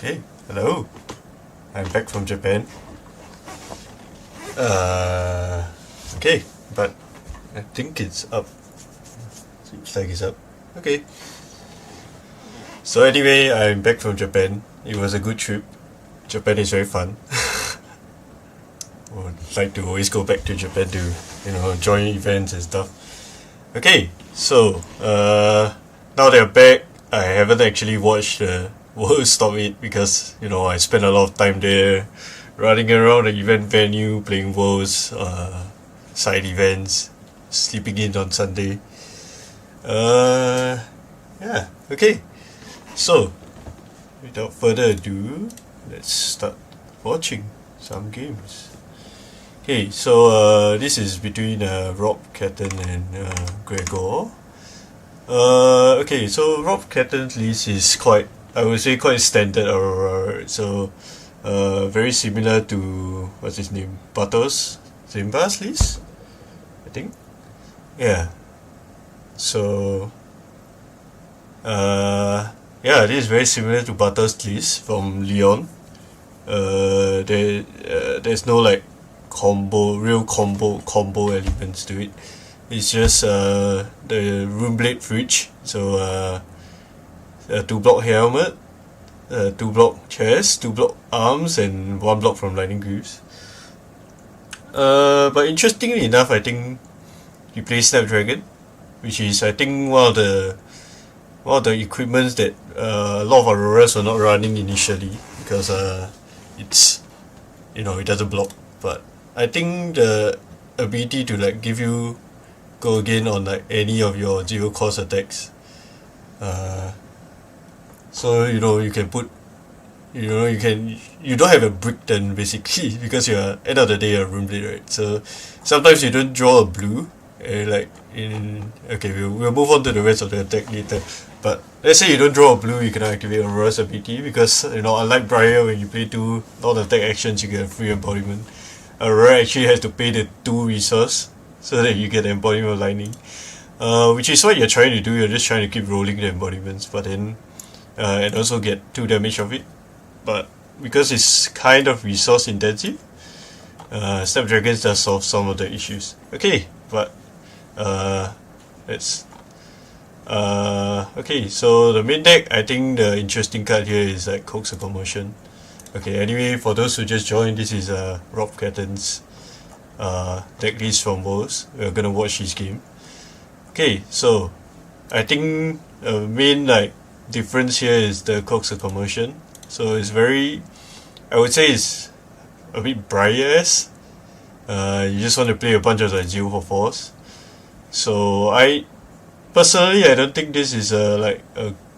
Okay, hello. I'm back from Japan. Okay, but I think it's up. Seems like it's up. Okay. So anyway, I'm back from Japan. It was a good trip. Japan is very fun. Would like to always go back to Japan to, join events and stuff. Okay, so now that I'm back, I haven't actually watched the Worlds Stop It because I spent a lot of time there, running around the event venue, playing Worlds, side events, sleeping in on Sunday. Yeah, okay. So, without further ado, let's start watching some games. Okay, so this is between Rob Catton and Gregor. Okay, so Rob Catton's list is quite standard Aurora. So, very similar to what's his name, Bartos Zimba's list, I think. Yeah. So, this is very similar to Bartos' list from Leon. There's no like real combo elements to it. It's just the Rune Blade Fridge. So a 2-block helmet, 2-block chest, 2-block arms, and 1 block from Lightning Greaves. But interestingly enough, I think he plays Snapdragon, which is I think one of the equipments that a lot of Auroras were not running initially because it's it doesn't block. But I think the ability to like give you go again on like any of your 0 cost attacks, so you can put you don't have a brick then basically because you're end of the day a Rune Blade, right? So sometimes you don't draw a blue, we'll move on to the rest of the attack later. But let's say you don't draw a blue, you cannot activate Aurora's ability because unlike Briar, when you play 2 non-attack actions, you get a free embodiment. Aurora actually has to pay the 2 resource so that you get the embodiment of lightning, which is what you're trying to do. You're just trying to keep rolling the embodiments, but then and also get 2 damage of it. But because it's kind of resource intensive, Snapdragons does solve some of the issues. Okay, but let's okay, so the main deck, I think the interesting card here is like Coax a Commotion. Okay, anyway, for those who just joined, this is Rob Catton's deck list from Worlds. We're gonna watch his game. Okay, so I think main like difference here is the Coax a Commotion. So it's very, I would say it's a bit Briar-esque. You just want to play a bunch of like 0/4s. So personally, I don't think this is a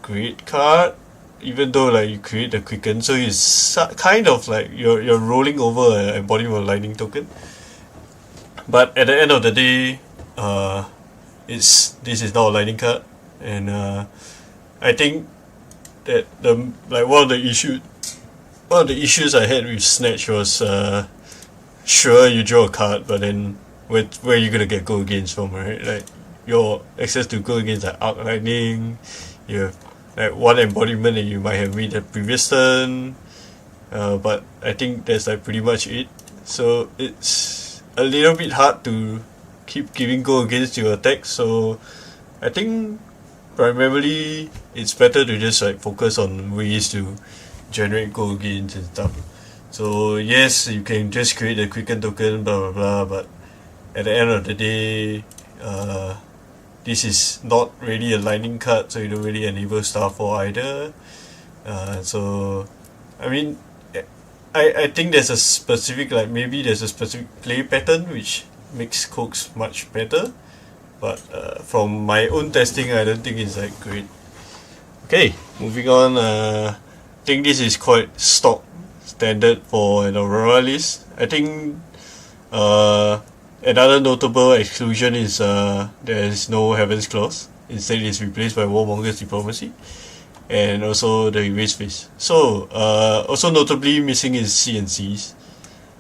great card, even though like you create the Quicken, so it's kind of like you're rolling over an embodiment of lightning token. But at the end of the day, this is not a lightning card, and I think that one of the issues I had with Snatch was sure you draw a card, but then where are you gonna get go against from, right? Like your access to go against like Arc Lightning, you have like 1 embodiment that you might have made the previous turn, but I think that's like pretty much it. So it's a little bit hard to keep giving go against your attack. So I think primarily it's better to just like focus on ways to generate go against and stuff. So yes, you can just create a Quicken token, blah blah blah, but at the end of the day, this is not really a lightning card, so you don't really enable Star 4 either. So I mean, I think there's a specific play pattern which makes Coax much better, but from my own testing, I don't think it's like great. Okay, moving on. I think this is quite standard for an Aurora list. I think another notable exclusion is there is no Heaven's Claws. Instead, it's replaced by Warmonger's Diplomacy, and also the Erase Phase. So also notably missing is CNCs.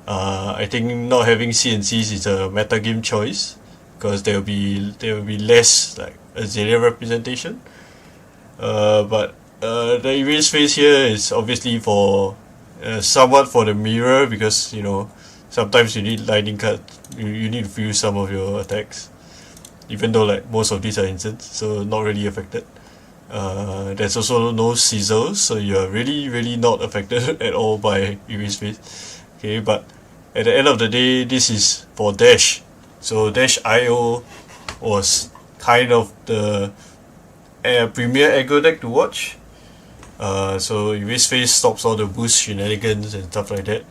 I think not having CNCs is a metagame choice because there will be less like Azalea representation. But the erase phase here is obviously for somewhat for the mirror, because sometimes you need lightning cut. You need to fuse some of your attacks, even though like most of these are instant, so not really affected. There's also no sizzles, so you're really not affected at all by erase phase. Okay, but at the end of the day, this is for dash. So dash IO was kind of the premier aggro deck to watch. So erase phase stops all the boost shenanigans and stuff like that.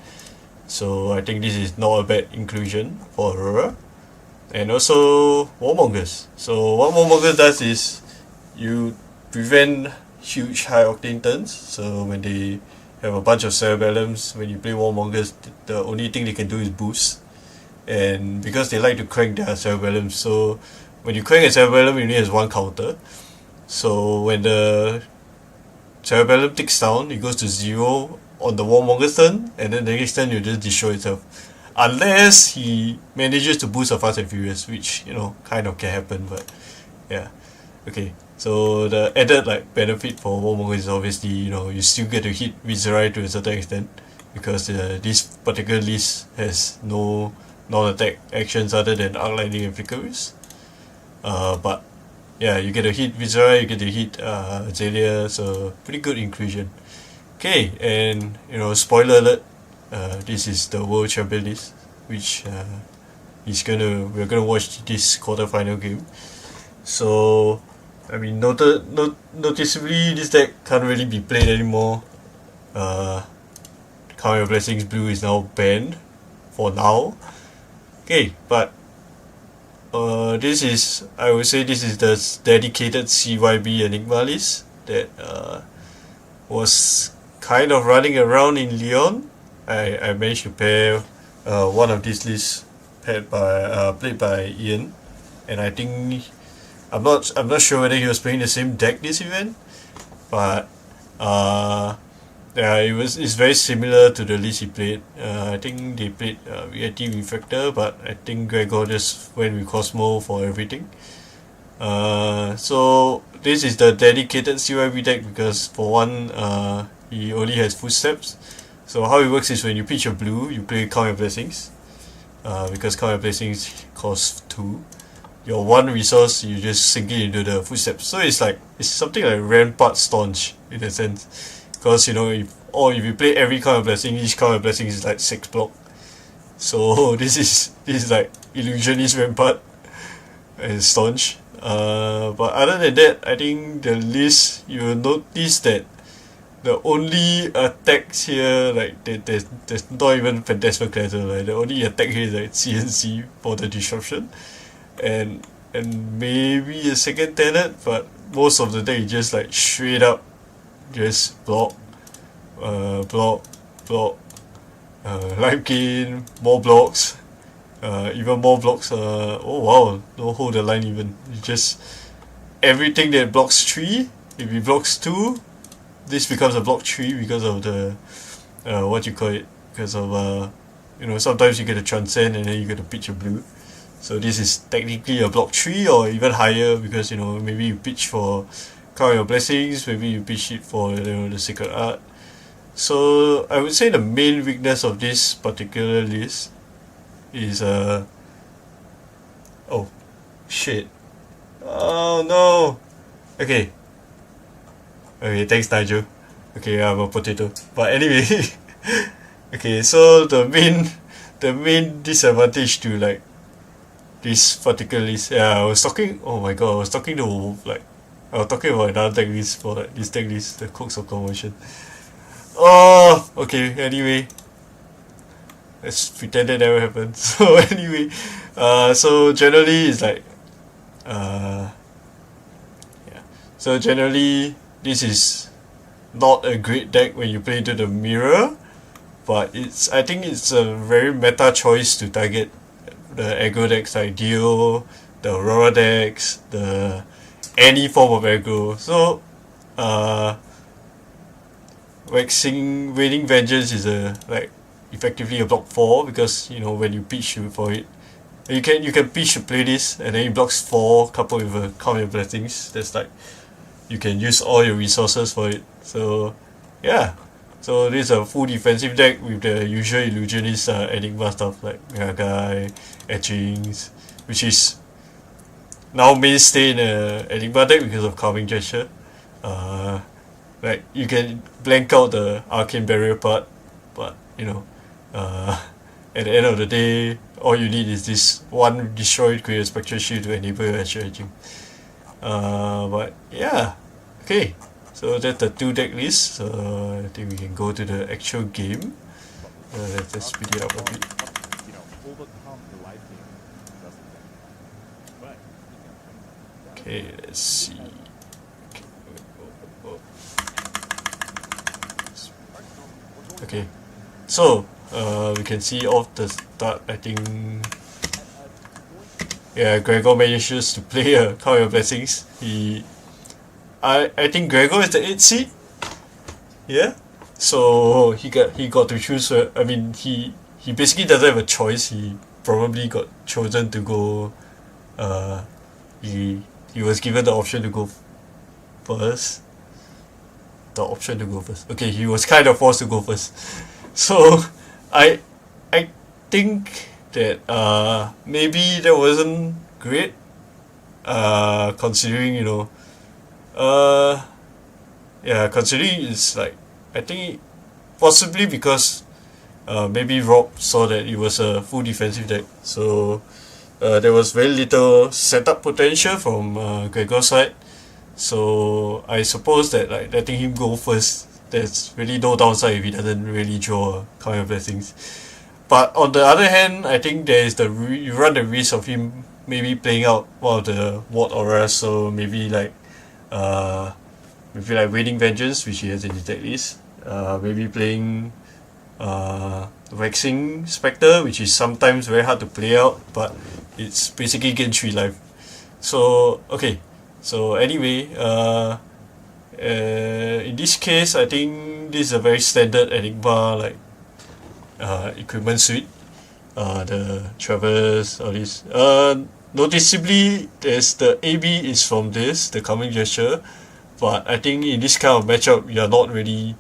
So I think this is not a bad inclusion for Aurora. And also Warmongers. So what Warmongers does is you prevent huge high octane turns. So when they have a bunch of cerebellums, when you play Warmongers, the only thing they can do is boost. And because they like to crank their cerebellums, so when you crank a cerebellum, it only has one counter. So when the cerebellum ticks down, it goes to 0 on the Warmonger's turn, and then the next turn you just destroy itself. Unless he manages to boost a Fast and Furious, which kind of can happen, but yeah. Okay, so the added benefit for Warmonger is obviously you still get to hit Viserai to a certain extent, because this particular list has no non-attack actions other than Arc Lightning and Flickerius. But yeah, you get to hit Viserai, you get to hit Azalea, so pretty good inclusion. Okay, and spoiler alert, this is the World Champion list, which we're gonna watch this quarterfinal game. So I mean, noticeably this deck can't really be played anymore. Count Your Blessings Blue is now banned for now. Okay, but I would say this is the dedicated CYB Enigma list that was kind of running around in Lyon. I managed to pair one of these lists played by Ian, and I think I'm not sure whether he was playing the same deck this event, but yeah, it's very similar to the list he played. I think they played VIT Refractor, but I think Gregor just went with Cosmo for everything. So this is the dedicated CYB deck because for one, he only has footsteps. So how it works is when you pitch a blue, you play Count Your Blessings, because Count Your Blessings costs 2. Your one resource, you just sink it into the footsteps. So it's something like Rampart Staunch in a sense, because if you play every Count Your Blessing, each Count Your Blessing is like 6 block. So this is like Illusionist Rampart and Staunch. But other than that, I think the list, you will notice that the only attacks here, there's not even Phantasmacleaser, the only attack here is like CNC for the disruption, and maybe a second Tenet, but most of the deck is just straight up just block, life gain, more blocks, even more blocks. Oh wow, don't hold the line even. It's just everything that blocks 3, if it blocks 2, this becomes a block 3 because of the because of sometimes you get a transcend and then you get a pitch a blue. So this is technically a block 3 or even higher, because maybe you pitch for Count Your Blessings, maybe you pitch it for the Sacred Art. So I would say the main weakness of this particular list is oh shit, oh no. Okay, thanks Nigel. Okay, I'm a potato. But anyway, okay, so the main disadvantage to this particular list, I was talking about another deck list for this deck list, the Cooks of Conversion. Oh, okay, anyway, let's pretend that never happened. So anyway, so generally it's yeah. So generally this is not a great deck when you play into the mirror, but I think it's a very meta choice to target the aggro decks like Dio, the Aurora decks, any form of aggro. So Wailing Vengeance is effectively a block 4, because when you pitch for it, you can pitch to play this, and then it blocks 4 coupled with a Count Your Blessings. That's you can use all your resources for it. So yeah, so this is a full defensive deck with the usual illusionist enigma stuff like Miragai, etchings, which is now mainstay in enigma deck because of carving gesture. Like you can blank out the arcane barrier part, but you know, at the end of the day, all you need is this one destroyed create a spectral shield to enable your extra edging. But yeah, okay. So that's the two deck list. So I think we can go to the actual game. Let's just speed it up a bit. Okay, let's see. Okay, so we can see off the start. I think yeah, Gregor manages to play a Count Your Blessings. I think Gregor is the 8th seed. Yeah, so he got to choose. I mean, he basically doesn't have a choice. He probably got chosen to go. He was given the option to go first. The option to go first. Okay, he was kind of forced to go first. So I think that maybe that wasn't great. Considering yeah, considering it's like I think possibly because maybe Rob saw that it was a full defensive deck, so there was very little setup potential from Gregor's side. So I suppose that like letting him go first, there's really no downside if he doesn't really draw Count Your Blessings. But on the other hand, I think there is you run the risk of him maybe playing out one of the Ward Auras, so maybe like Waiting Vengeance, which he has in his deck list. Maybe playing Waxing Spectre, which is sometimes very hard to play out, but it's basically gain 3 life. So okay. So anyway, in this case, I think this is a very standard Enigma like equipment suite. The Traverse, all this. Noticeably, there's the AB is from this, the Calming Gesture, but I think in this kind of matchup, you're not really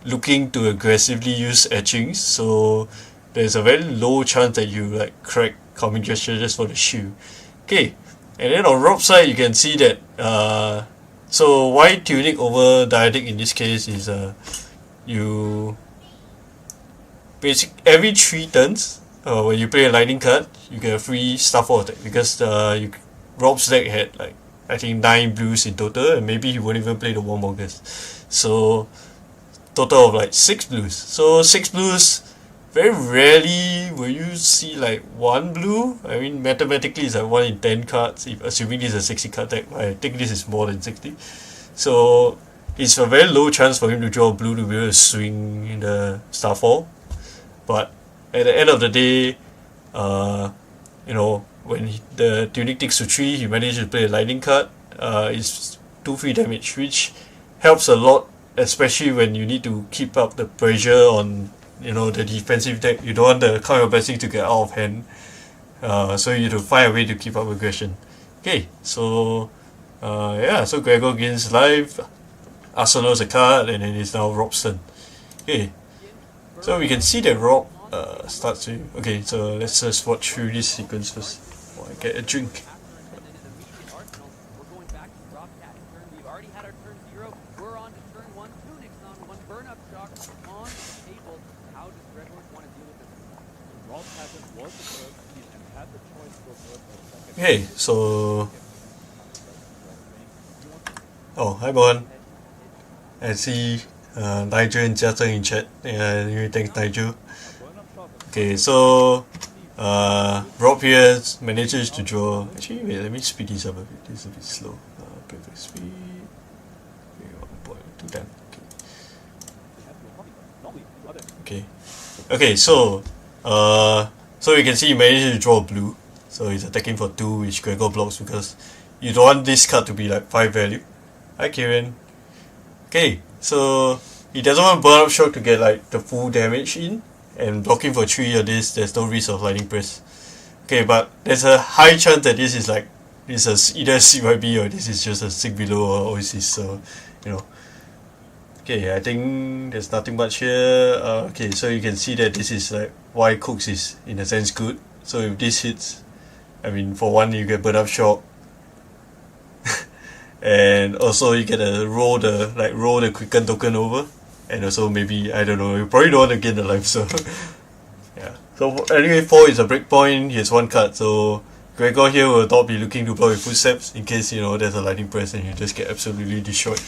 looking to aggressively use etchings, so there's a very low chance that you like crack Calming Gesture just for the shield. Okay. And then on Rob's side, you can see that so why Tunic over Diadic in this case is you every 3 turns when you play a lightning card, you get a free Starfall attack because Rob's deck had like I think 9 blues in total, and maybe he won't even play the Warm August. So total of like 6 blues. So 6 blues. Very rarely will you see like 1 blue. I mean, mathematically it's like 1 in 10 cards, if assuming this is a 60 card deck. I think this is more than 60. So it's a very low chance for him to draw a blue to be able to swing in the Starfall. But at the end of the day, when the Tunic takes to 3, he manages to play a lightning card. It's 2 free damage, which helps a lot, especially when you need to keep up the pressure on the defensive deck. You don't want the Count Your Blessings to get out of hand, so you have to find a way to keep up aggression. Okay, so yeah, so Gregor gains life, Arsenal's a card, and then it's now Rob's turn. Okay, so we can see that Rob starts to. Okay, so let's just watch through this sequence first while I get a drink. Okay, so hi Bon. I see Nigel and Jia Zheng in chat. Anyway, thanks Nigel. Okay, so Rob here manages to draw. Actually, wait, let me speed this up a bit. This is a bit slow. Perfect speed. 1.2 times. Okay, so you can see he managed to draw a blue. So he's attacking for 2, which Gregor blocks because you don't want this card to be like 5 value. Hi Kieran. Okay, so he doesn't want Burn Up Shock to get like the full damage in, and blocking for 3 of this, there's no risk of Lightning Press. Okay, but there's a high chance that this is like it's either CYB or this is just a sick below or OC. So, you know. Okay, I think there's nothing much here. Okay, so you can see that this is like why Cooks is in a sense good. So if this hits, I mean, for one, you get burn up shock, and also you get a roll the quicken token over, and also maybe I don't know, you probably don't want to gain the life. So yeah. So anyway, 4 is a breakpoint. He has 1 card, so Gregor here will not be looking to block with footsteps in case there's a lightning press and you just get absolutely destroyed.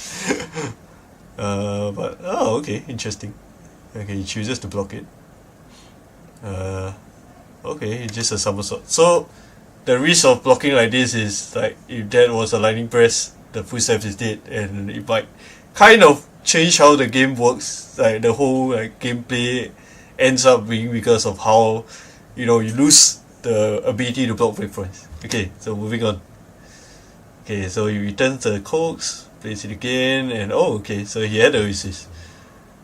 But okay, interesting. Okay, he chooses to block it. Okay, it's just a somersault. So the risk of blocking like this is like if that was a lightning press, the footsteps is dead, and it might kind of change how the game works. Like the whole gameplay ends up being because of how you lose the ability to block breakpoints. Okay, so moving on. Okay, so he returns the coax, plays it again, and okay, so he had a resist.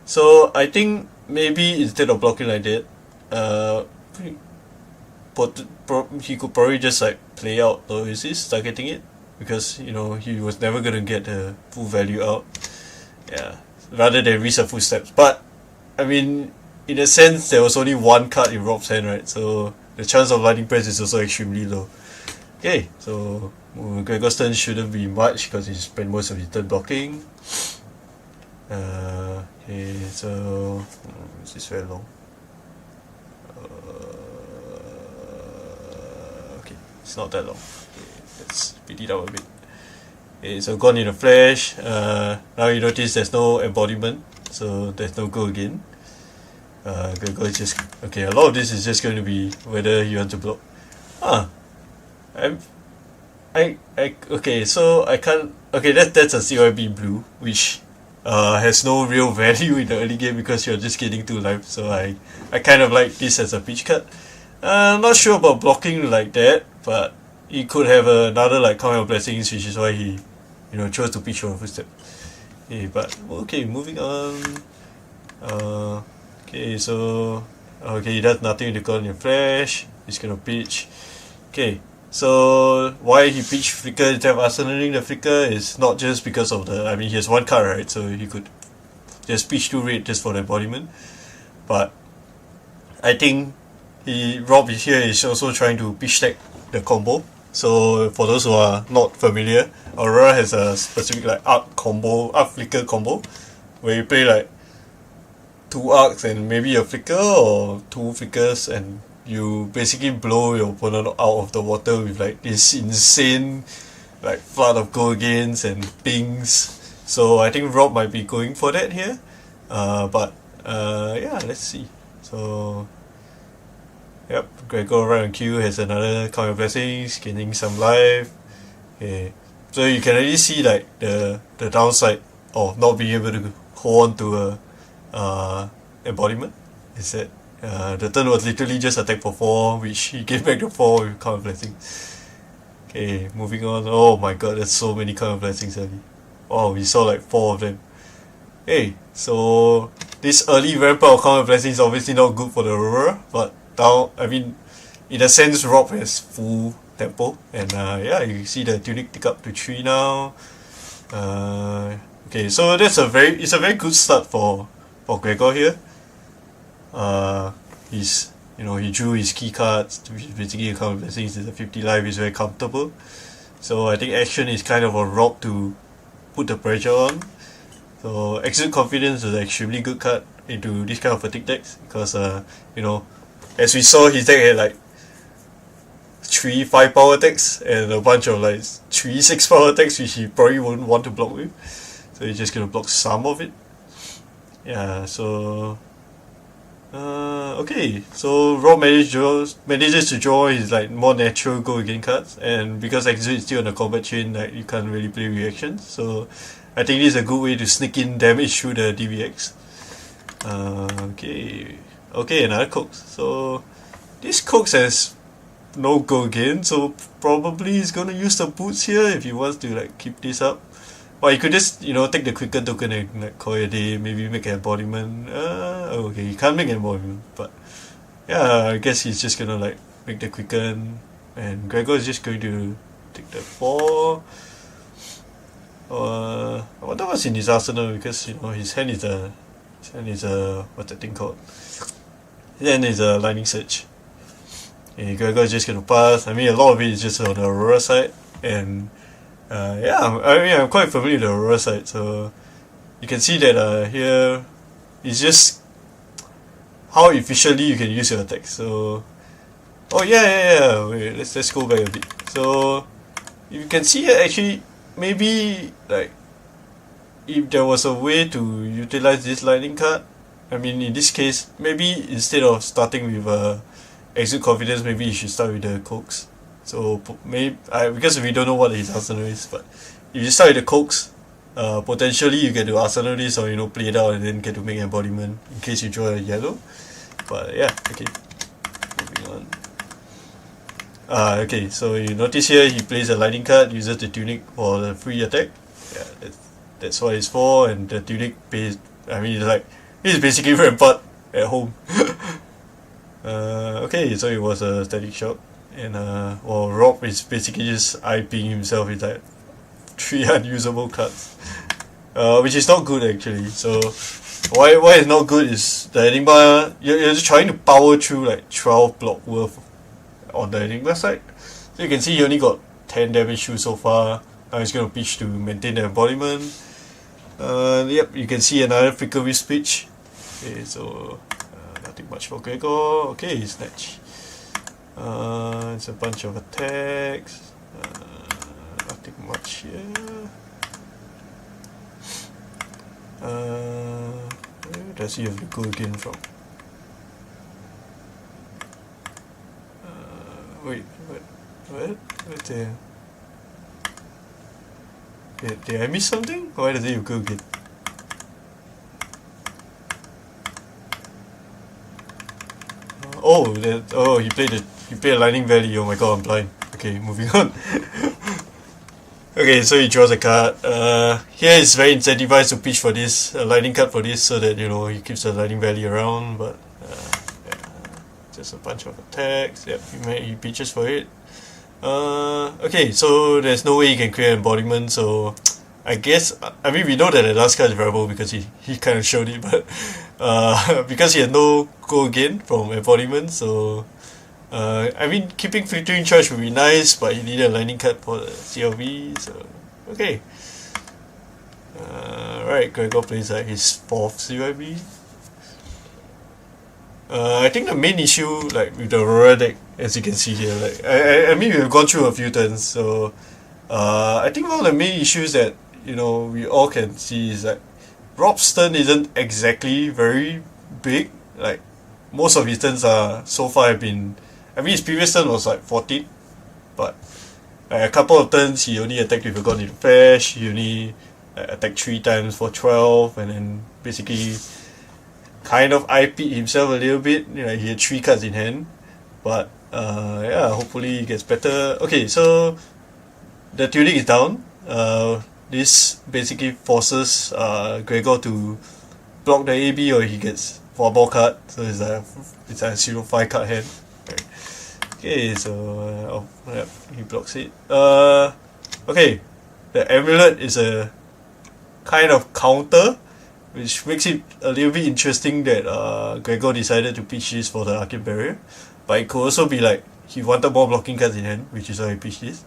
So I think maybe instead of blocking like that, he could probably just play out the resist, targeting it, because he was never gonna get the full value out. Yeah, rather than risk a footsteps. But I mean, in a sense, there was only 1 card in Rob's hand, right? So the chance of lightning press is also extremely low. Okay, so Gregor's turn shouldn't be much because he spent most of his turn blocking. Okay, so this is very long. Okay, it's not that long. Okay, let's speed it up a bit. Okay, so gone in a flash. Now you notice there's no embodiment, so there's no go again. Gregor is just okay. A lot of this is just going to be whether you want to block. Okay, so I can't. Okay, that's a CYB blue, which has no real value in the early game because you're just getting 2 life. So I kind of like this as a pitch card. I'm not sure about blocking like that, but he could have another count of blessings, which is why he chose to pitch for a footstep. Okay, but okay, moving on. Okay, so he does nothing to call in a flash. He's gonna pitch. Okay. So why he pitched Flicker instead of arsenaling the Flicker is not just because of he has 1 card, right? So he could just pitch 2 red just for the embodiment. But I think Rob here is also trying to pitch stack the combo. So for those who are not familiar, Aurora has a specific arc Flicker combo, where you play 2 arcs and maybe a Flicker or 2 Flickers, and you basically blow your opponent out of the water with this insane flood of go against and pings. So I think Rob might be going for that here. But yeah, let's see. So yep, Gregor right on cue has another count of blessings, gaining some life. Okay. So you can already see the downside of not being able to hold on to a embodiment is that the turn was literally just attack for 4, which he gave back the 4 with count of blessings. Okay, moving on. Oh my god, there's so many count of blessings early. Oh, we saw 4 of them. Hey, so this early ramp up of count of blessings is obviously not good for the Aurora, but now, in a sense, Rob has full tempo, and yeah, you see the tunic tick up to 3 now. Okay, so it's a very good start for Gregor here. He drew his key cards, which is basically a count of blessings. It's a 50 life, he's very comfortable. So I think action is kind of a Rob to put the pressure on. So Exude Confidence is an extremely good card into this kind of fatigue decks because as we saw, his deck had 3 5 power attacks and a bunch of 3 6 power attacks, which he probably wouldn't want to block with. So he's just gonna block some of it. Yeah, so okay, so Rob manages to draw his more natural go again cards, and because Exude is still on the combat chain, you can't really play reactions. So I think this is a good way to sneak in damage through the DBX. Okay, another Coax. So this Coax has no go again, so probably he's gonna use the boots here if he wants to keep this up. But you could just take the quicker token and call it a day, maybe make an embodiment. Okay, you can't make an embodiment, but yeah, I guess he's just gonna make the quicken, and Gregor is just going to take that 4. I wonder what's in his arsenal, because you know his hand is a what's that thing called? His hand is a lightning surge. And Gregor is just gonna pass. I mean, a lot of it is just on the Aurora side, and yeah, I mean, I'm quite familiar with the Aurora side, so you can see that here it's just how efficiently you can use your attack. So, oh yeah. Wait, let's go back a bit. So you can see here, actually, maybe like if there was a way to utilize this lightning card. I mean, in this case, maybe instead of starting with exude confidence, maybe you should start with the coax. So maybe because we don't know what his arsenal is, but if you start with the coax, potentially you get to arsenal this, or you know, play it out and then get to make embodiment in case you draw a yellow. But yeah, okay, moving on. Okay, so you notice here he plays a lightning card, uses the tunic for the free attack. Yeah, that's what it's for, and the tunic pays. I mean, he's basically Rampart at home. Okay, so it was a static shock, and well, Rob is basically just IPing himself with like 3 unusable cards, which is not good actually. So why it's not good is the Enigma, you're just trying to power through like 12 block worth on the Enigma side. So you can see he only got 10 damage through so far. Now he's going to pitch to maintain the embodiment. Yep, you can see another Flicker with speech. Okay, so nothing much for Gregor. Okay, snatch. It's a bunch of attacks. Nothing much here. Where does he have to go again from? Wait, what? Wait there. Did I miss something? Why does he have to go again? He played a Lightning Valley. Oh my god, I'm blind. Okay, moving on. Okay, so he draws a card. Here it's very incentivized to pitch for this, a lightning card for this, so that you know he keeps the Lightning Valley around. But yeah, just a bunch of attacks. Yep, he pitches for it. Okay, so there's no way he can create embodiment. So I guess, I mean, we know that the last card is variable because he kind of showed it, but because he had no go again from embodiment, so I mean, keeping filtering charge would be nice, but he needed a lightning card for the CLV, so okay. Right, Gregor plays like his 4th CYB. I think the main issue, like with the Aurora deck, as you can see here, like I mean, we've gone through a few turns, so I think one of the main issues that you know we all can see is that Rob's turn isn't exactly very big. Like most of his turns are so far have been. I mean, his previous turn was like 14, but a couple of turns he only attacked with a God in Flash. He only attacked 3 times for 12, and then basically kind of IP'd himself a little bit. You know, he had 3 cards in hand, but yeah, hopefully he gets better. Okay, so the tunic is down. This basically forces Gregor to block the AB, or he gets 4 more card. So it's a 0-5 card hand. Okay, so yep, he blocks it. Okay, the amulet is a kind of counter, which makes it a little bit interesting that Gregor decided to pitch this for the Arcane Barrier. But it could also be like he wanted more blocking cards in hand, which is why he pitched this.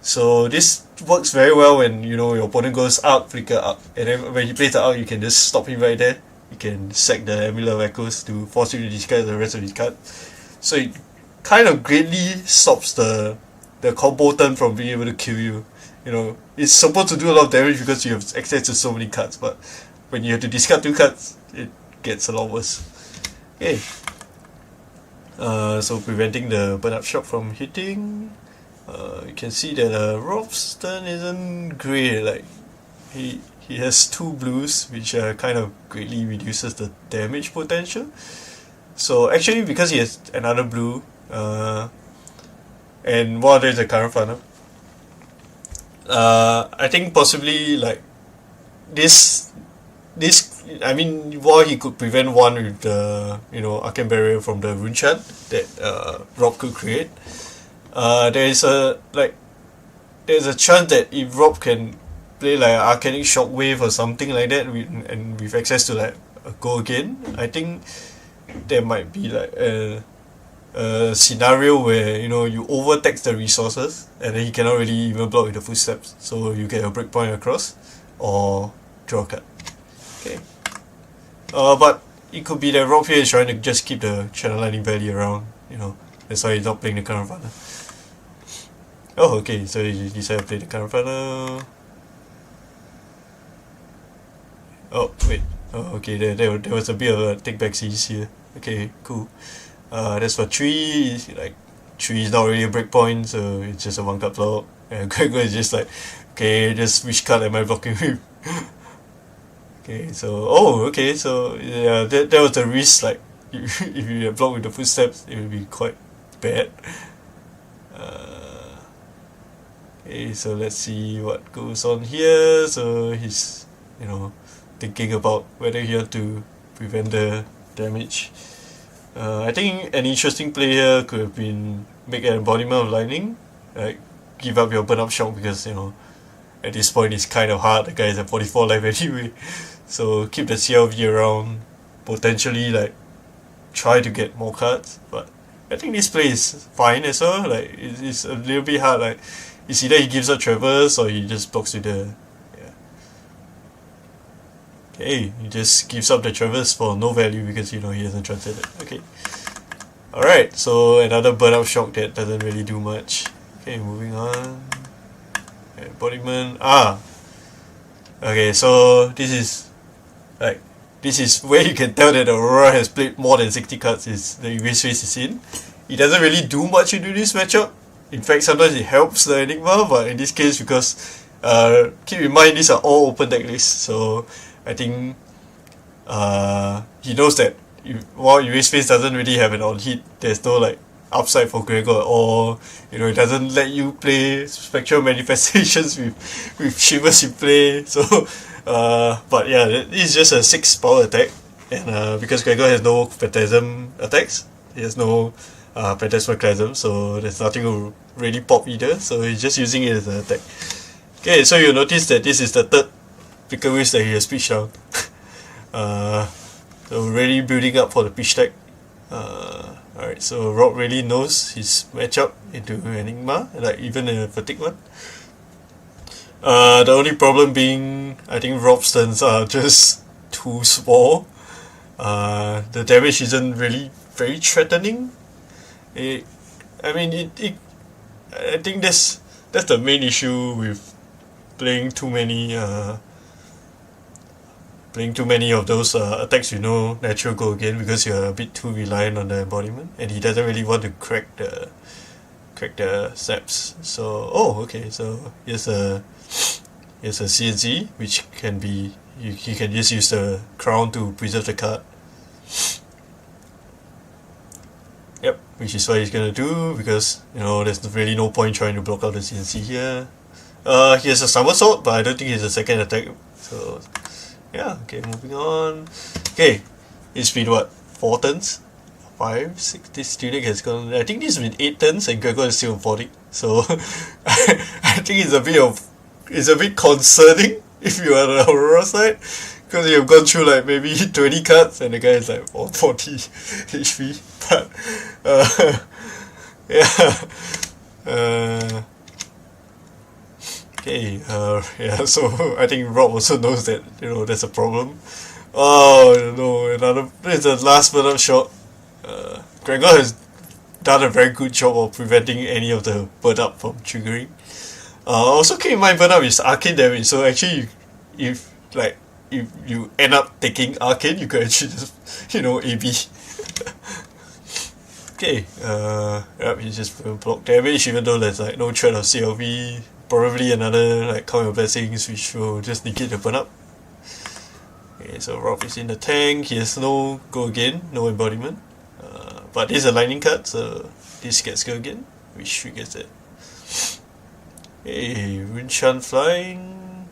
So this works very well when you know your opponent goes up, flicker up, and then when he plays the out, you can just stop him right there. You can sack the Amulet of Echoes to force him to discard the rest of his card. So it kind of greatly stops the combo turn from being able to kill you. You know, it's supposed to do a lot of damage because you have access to so many cards, but when you have to discard 2 cards, it gets a lot worse. Okay. So preventing the burn up shock from hitting. You can see that Rob's turn isn't great. Like he has 2 blues, which kind of greatly reduces the damage potential. So actually, because he has another blue, and one other is a current funnel, I think possibly like this. I mean, while he could prevent one with the Arcane Barrier from the rune chart that Rob could create, there is a like there's a chance that if Rob can play like Arcanic Shockwave or something like that, and with access to like a go again, I think there might be like a scenario where you know you overtax the resources and then he cannot really even block with the footsteps, so you get a breakpoint across or draw a card. Okay. But it could be that Rob here is trying to just keep the Channel Lightning Valley around, you know. That's why he's not playing the Current Runner. Oh, okay, so he decided to play the Current Runner. Oh, wait. Oh, okay, there was a bit of a take back seize here. Okay, cool. That's for 3. Like, 3 is not really a breakpoint, so it's just a 1-card block. And Gregor is just like, okay, just which card am I blocking with? Okay, so okay, so yeah, that was the risk. Like if you block with the footsteps, it will be quite bad. Okay, so let's see what goes on here. So he's, you know, thinking about whether he want to prevent the damage. I think an interesting play here could have been make an embodiment of lightning, like give up your burn up shock, because you know at this point it's kind of hard. The guy is at 44 life anyway. So keep the CLV around, potentially like try to get more cards, but I think this play is fine as well. Like it's a little bit hard. Like it's either he gives up Traverse or he just blocks with the Okay, he just gives up the Traverse for no value because you know he hasn't translated. Okay. Alright, so another burnout shock that doesn't really do much. Okay, moving on. Embodiment. Okay, so this is where you can tell that Aurora has played more than 60 cards. Is the erase phase is in. It doesn't really do much into this matchup. In fact, sometimes it helps the Enigma, but in this case, because keep in mind these are all open deck lists, so I think he knows that while erase phase doesn't really have an on hit, there's no like upside for Gregor, or you know it doesn't let you play spectral manifestations with Shivers in play. So but yeah, it's just a 6 power attack, and because Gregor has no Phantasm attacks, he has no Phantasmaclasm, so there's nothing to really pop either, so he's just using it as an attack. Okay, so you'll notice that this is the third Picker Wish that he has pitched down. So really building up for the pitch deck. Alright, so Rob really knows his matchup into Enigma, like even a Fatigue one. The only problem being, I think Rob's turns are just too small. The damage isn't really very threatening. I think that's the main issue with playing too many of those attacks, you know, natural go again, because you're a bit too reliant on the embodiment, and he doesn't really want to crack the saps. So okay, so here's a CNC, which can be he can just use the crown to preserve the card. Yep, which is what he's gonna do, because you know there's really no point trying to block out the CNC here. He has a somersault, but I don't think he has a second attack. So yeah, okay, moving on. Okay, it's been what, 4 turns? 5, 6, this Tunic has gone, I think this has been 8 turns and Gregor is still on 40. So I think it's a bit concerning if you are on the Aurora side, because you've gone through like maybe 20 cards and the guy is like on 40 HP. But yeah. Okay, yeah, so I think Rob also knows that, you know, there's a problem. Oh no, it's the last burn-up shot. Gregor has done a very good job of preventing any of the burn-up from triggering. Also keep in mind, burn-up is arcane damage, so actually if you end up taking arcane, you can actually just, you know, AB. Okay, yep, he's just block damage, even though there's like no threat of CLV. Probably another like Count Your Blessings, which will just negate the burn up. Okay, so Rob is in the tank. He has no go again, no embodiment. But this is a lightning card, so this gets go again, which triggers it. Okay, Rinchan flying.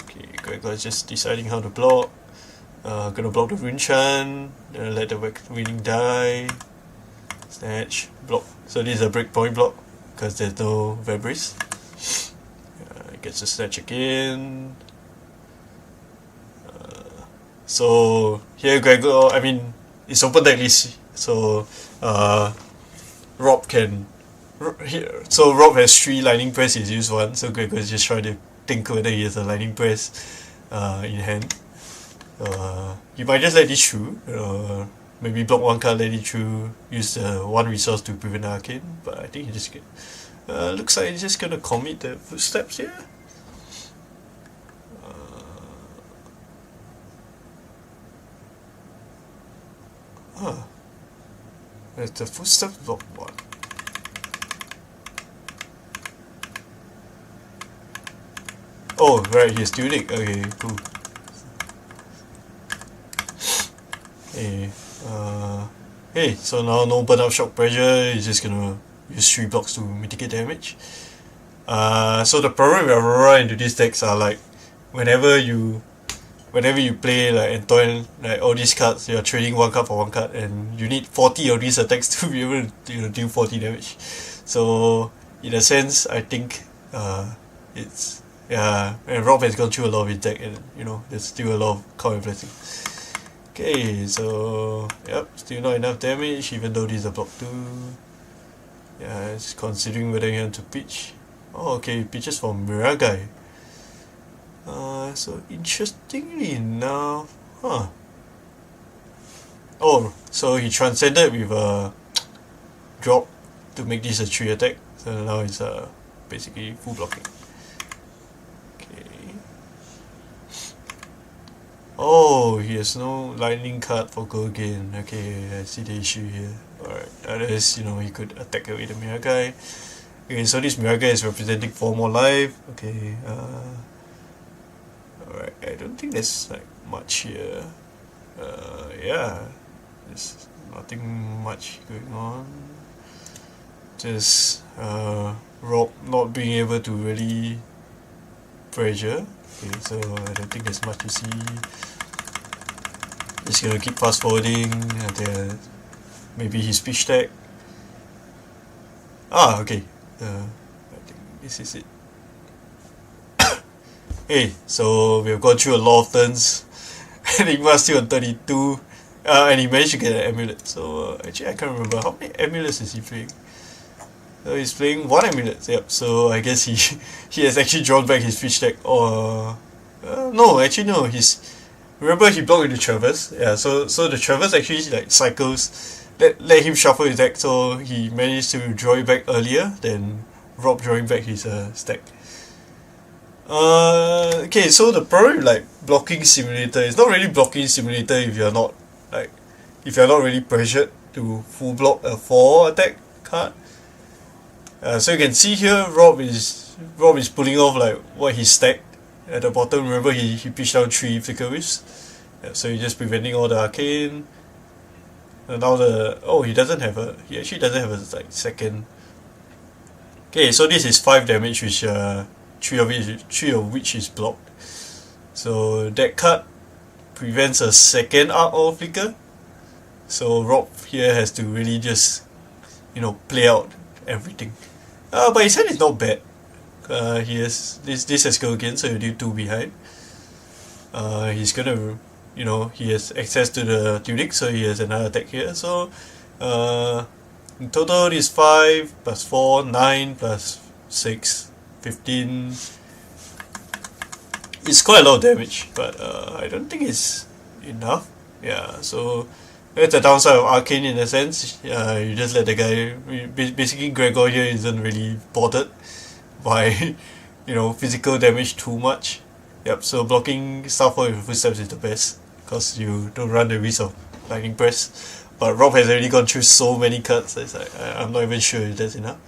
Okay, Gregor is just deciding how to block. Gonna block the Rinchan, let the winning die. Snatch, block. So this is a breakpoint block. because there's no Vabris. Gets a snatch again. So here Gregor, I mean, it's open deck list, so Rob can. So Rob has 3 lightning press, he's used 1, so Gregor is just trying to think whether he has a lightning press in hand. You might just let it through, maybe block 1 card, let it through, use 1 resource to prevent arcane, but I think he just looks like he's just gonna commit the footsteps here. There's the footsteps block 1. Oh, right, he's Tunic. Okay, cool. Hey, so now no burn up shock pressure, he's just gonna use 3 blocks to mitigate damage. So the problem with Aurora into these decks are like, whenever you play like Antoine, like all these cards, you're trading 1 card for 1 card, and you need 40 of these attacks to be able to deal 40 damage. So in a sense, I think it's and Rob has gone through a lot of his deck, and there's still a lot of counter blessing. Okay, so yep, still not enough damage, even though this is a block 2. Yeah, it's considering whether you want to pitch. Oh, okay, pitches for Miragai. So interestingly enough, oh, so he transcended with a drop to make this a 3 attack. So now it's basically full blocking. Okay. Oh, he has no lightning card for go again. Okay, I see the issue here. Alright, otherwise, he could attack away the Miragai. Okay, so this Miragai is representing 4 more life. Okay, alright, I don't think there's like much here. Yeah, there's nothing much going on. Just Rob not being able to really pressure. Okay, so I don't think there's much to see. Just gonna keep fast forwarding, and then maybe his pitch tag. Okay. I think this is it. Hey, so we've gone through a lot of turns, and Igma's still on 32, and he managed to get an amulet. So actually I can't remember how many amulets is he playing. So he's playing 1 amulet. Yep. So I guess he has actually drawn back his fish deck. Or no, actually no. Remember he blocked with the Traverse. Yeah. So the Traverse actually like cycles. Let him shuffle his deck, so he managed to draw it back earlier than Rob drawing back his stack. Okay, so the problem with like blocking simulator is not really blocking simulator if you're not really pressured to full block a 4 attack card. So you can see here Rob is pulling off like what he stacked at the bottom. Remember he pitched down 3 Flicker Wisps. Yeah, so he's just preventing all the arcane. And now he actually doesn't have a like second. Okay, so this is 5 damage, which 3 of which is blocked. So that card prevents a second arc of flicker. So Rob here has to really just play out everything. But his hand is not bad. He has this has go again, so he'll do 2 behind. He's gonna he has access to the Tunic, so he has another attack here. So in total is 5 plus 4, 9 plus 6, 15. It's quite a lot of damage, but I don't think it's enough. Yeah, so that's the downside of Arcane in a sense. You just let the guy. Basically, Gregor here isn't really bothered by physical damage too much. Yep. So blocking stuff with footsteps is the best because you don't run the risk of lightning press. But Rob has already gone through so many cards. It's like I'm not even sure if that's enough.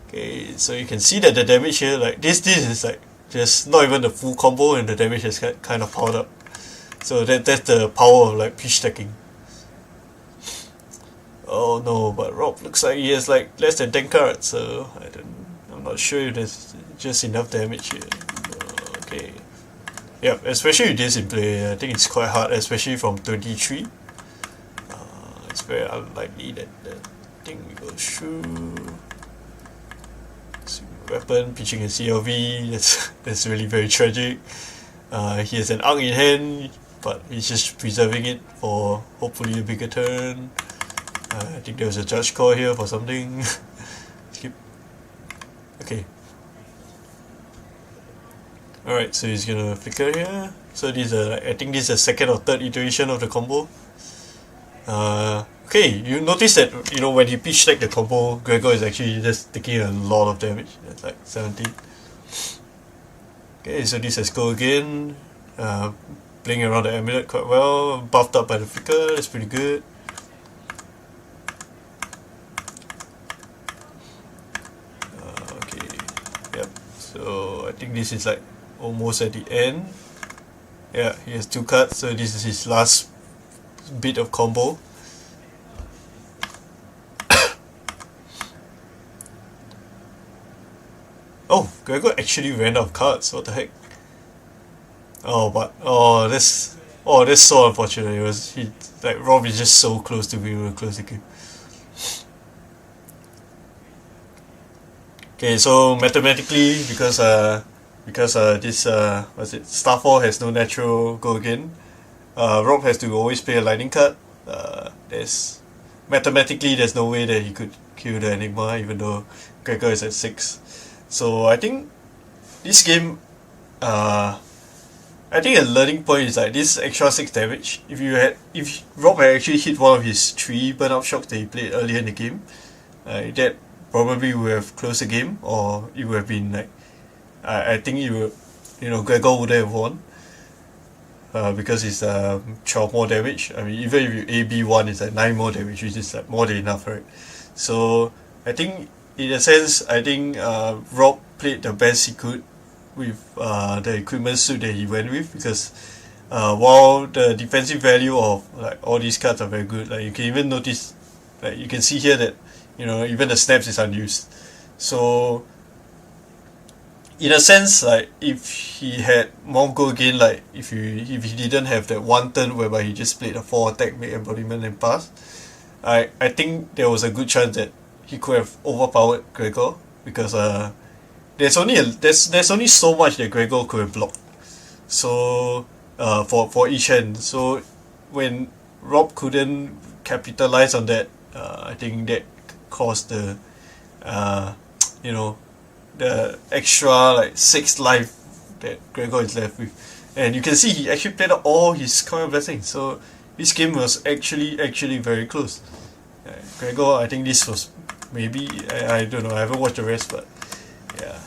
Okay, so you can see that the damage here, like this is like just not even the full combo, and the damage has kind of piled up. So that's the power of like pitch stacking. Oh no, but Rob looks like he has like less than 10 cards, so I'm not sure if there's just enough damage here. Okay. Yeah, especially with this in play, I think it's quite hard, especially from 23. It's very unlikely that the thing goes through. weapon, pitching a CLV. That's really very tragic. He has an Arc in hand, but he's just preserving it for hopefully a bigger turn. I think there was a judge call here for something. Skip. Okay. Alright, so he's gonna flicker here. So this is I think this is the second or third iteration of the combo. Okay, you notice that, you know, when he pitch stack the combo, Gregor is actually just taking a lot of damage. That's like 17. Okay, so this has go again. Playing around the amulet quite well. Buffed up by the flicker, that's pretty good. Okay, yep. So I think this is like almost at the end. Yeah, he has 2 cards, so this is his last bit of combo. Oh, Gregor actually ran out of cards. What the heck? That's so unfortunate. Rob is just so close to being able to close the game. Okay, so mathematically, because this Starfall has no natural go again, Rob has to always play a lightning card. Mathematically there's no way that he could kill the Enigma, even though Gregor is at 6. So I think this game, I think a learning point is like this extra 6 damage. If Rob had actually hit one of his 3 burnout shocks that he played earlier in the game, that probably would have closed the game, or it would have been like, I think Gregor would have won. Because it's 12 more damage. I mean, even if you AB1, it's like 9 more damage, which is like more than enough, right? So I think, in a sense, Rob played the best he could with the equipment suit that he went with, because while the defensive value of like all these cards are very good, like you can even notice, like you can see here that, you know, even the snaps is unused. So in a sense, like if he had more go again, like if he didn't have that one turn whereby he just played a 4 attack, make embodiment and pass, I think there was a good chance that he could have overpowered Gregor, because there's only so much that Gregor could have blocked. So for each hand. So when Rob couldn't capitalize on that, I think that caused the the extra like 6 life that Gregor is left with. And you can see he actually played out all his coin blessings. So this game was actually very close. Gregor, I think this was maybe, I don't know, I haven't watched the rest, but yeah.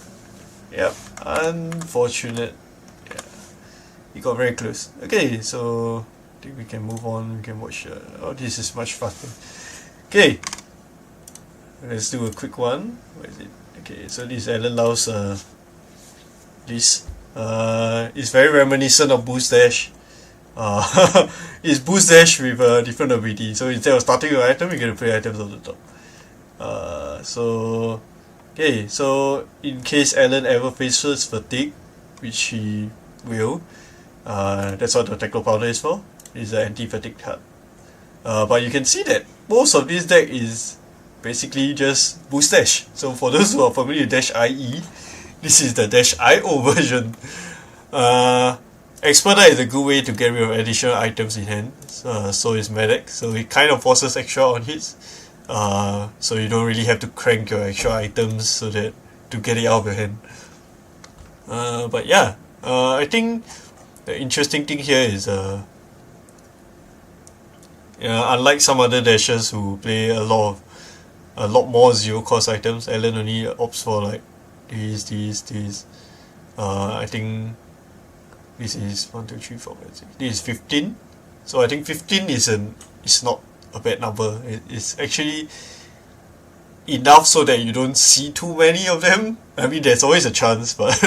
Yep, unfortunate. Yeah, he got very close. Okay, so I think we can move on. We can watch. This is much faster. Okay, let's do a quick one. Where is it? Okay, so this is Alan Lau's this is very reminiscent of Boost Dash. It's Boost Dash with a different ability. So instead of starting with an item, you're gonna play items on the top. Okay, so in case Alan ever faces fatigue, which he will, that's what the Tackle Powder is for. It's an anti-fatigue card. But you can see that most of this deck is basically just Boost Dash. So for those who are familiar with Dash IE, this is the Dash IO version. Expedite is a good way to get rid of additional items in hand. So is Medic, so it kind of forces extra on hits. So you don't really have to crank your extra items so that to get it out of your hand. But yeah, I think the interesting thing here is unlike some other dashers who play a lot more 0 cost items, Alan only opts for like these. I think this is 1, 2, 3, 4, 5, 6. This is 15. So I think 15 is not a bad number. It's actually enough so that you don't see too many of them. I mean, there's always a chance, but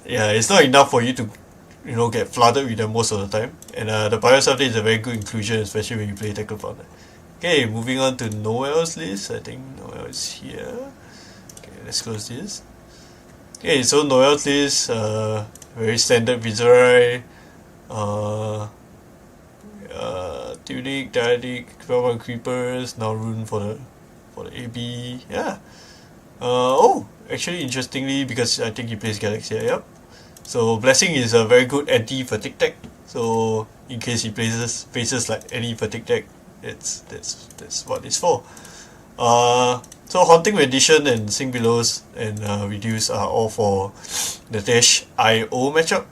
yeah, it's not enough for you to get flooded with them most of the time. And the Bios update is a very good inclusion, especially when you play Tackle Powder. Okay, moving on to Noel's list. I think Noel is here. Okay, let's close this. Okay, so Noel's list, very standard Viserai, Tunic, Diadic, 12 Creepers, now Rune for the AB. Yeah, Actually, interestingly, because I think he plays Galaxy, yep. So Blessing is a very good anti-fatigue deck. So in case he faces like any fatigue deck, that's what it's for. So Haunting Rendition and Sing Belows and Reduce are all for the Dash IO matchup.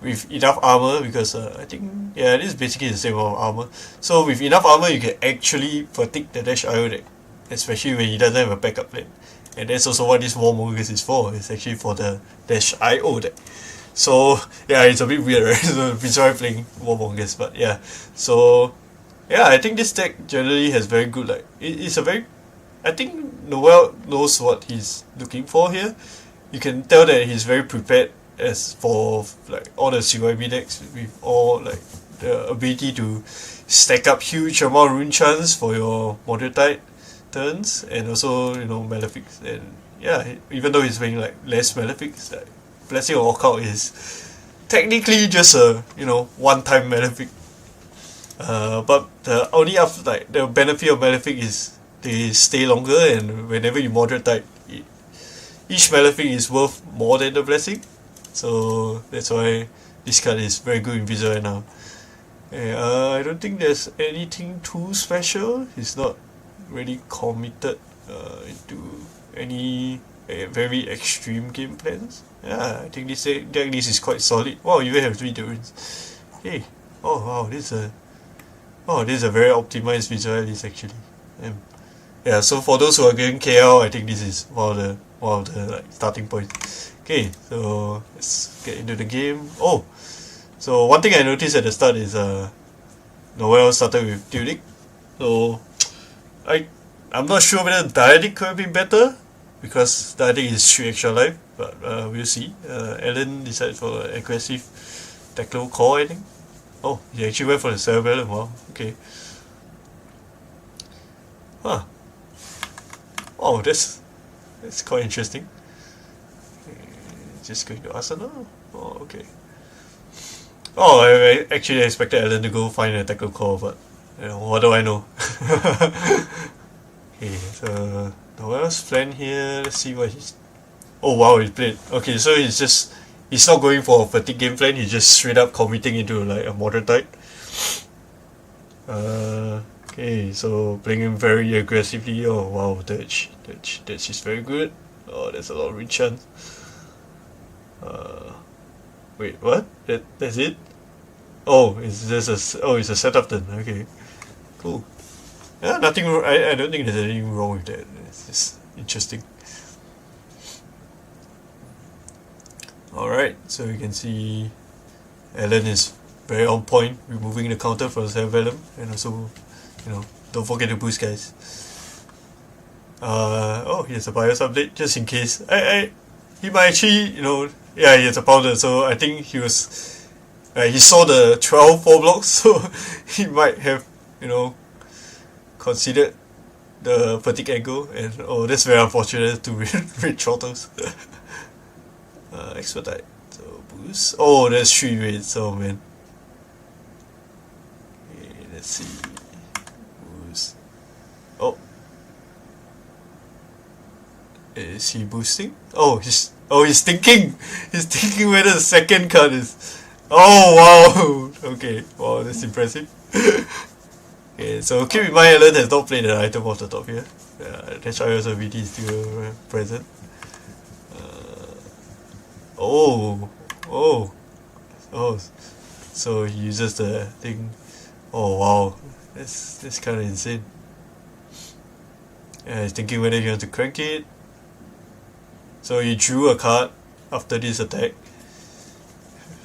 With enough armor, because I think, yeah, it is basically the same amount of armor. So with enough armor, you can actually fatigue the Dash IO deck, especially when he doesn't have a backup plan. And that's also what this Warmongers is for. It's actually for the Dash IO deck. So yeah, it's a bit weird, right? So Visual playing Warmongers, but yeah. So yeah, I think this deck generally has very good, like it's a very, I think Noel knows what he's looking for here. You can tell that he's very prepared as for like all the CYB decks with all like the ability to stack up huge amount of rune chance for your Moderate Tide turns, and also, you know, Malefics. And yeah, even though he's playing like less Malefics, like Blessing or Walkout is technically just a, you know, one-time Malefic. But the only like the benefit of Malefic is they stay longer, and whenever you Moderate Tide, each Malefic is worth more than the Blessing. So that's why this card is very good in Visual right now. I don't think there's anything too special. He's not really committed into any very extreme game plans. Yeah, I think this deck list is quite solid. Wow, you even have 3 turns. Hey, oh wow, this is a very optimized Visual list actually. Yeah, so for those who are getting KL, I think this is one of the like starting points. Okay, so let's get into the game. Oh, so one thing I noticed at the start is Noel started with Tunic. So I'm not sure whether Diadic could have been better, because Diadic is 3 extra life, but we'll see. Alan decided for aggressive Tactical Core, I think. Oh, he actually went for the Cerebellum. Wow, okay. Huh. Oh, that's quite interesting. Just going to Arsenal? Oh, okay. Oh, I actually expected Alan to go find a Tactical Core, but you know, what do I know? Okay, so Noel's plan here. Let's see what he's. Oh wow, he played. Okay, so he's not going for a fatigue game plan. He's just straight up committing into like a Moderate Tide. Okay, so playing him very aggressively. Oh wow, Dutch is very good. Oh, there's a lot of reach chance. Wait, what? That's it? Oh, it's a setup then. Okay, cool. Yeah, nothing. I don't think there's anything wrong with that. It's just interesting. Alright, so you can see Alan is very on point, removing the counter from Cerebellum, and also, you know, don't forget to boost, guys. Oh, here's a BIOS update, just in case. He might actually, you know, yeah, he has a powder, so I think he saw the 12 4 blocks, so he might have, you know, considered the fatigue angle, and oh, that's very unfortunate to read throttles. Expedite, so boost. Oh, that's 3 raids, oh man. Okay, let's see. Boost. Oh. Is he boosting? Oh, he's thinking. He's thinking whether the second card is. Oh wow. Okay. Wow, that's impressive. Okay, so keep in mind, Alan has not played the item off the top here. That's why also VD is still present. Oh, so he uses the thing. Oh wow, that's kind of insane. Yeah, he's thinking whether he wants to crank it. So he drew a card after this attack,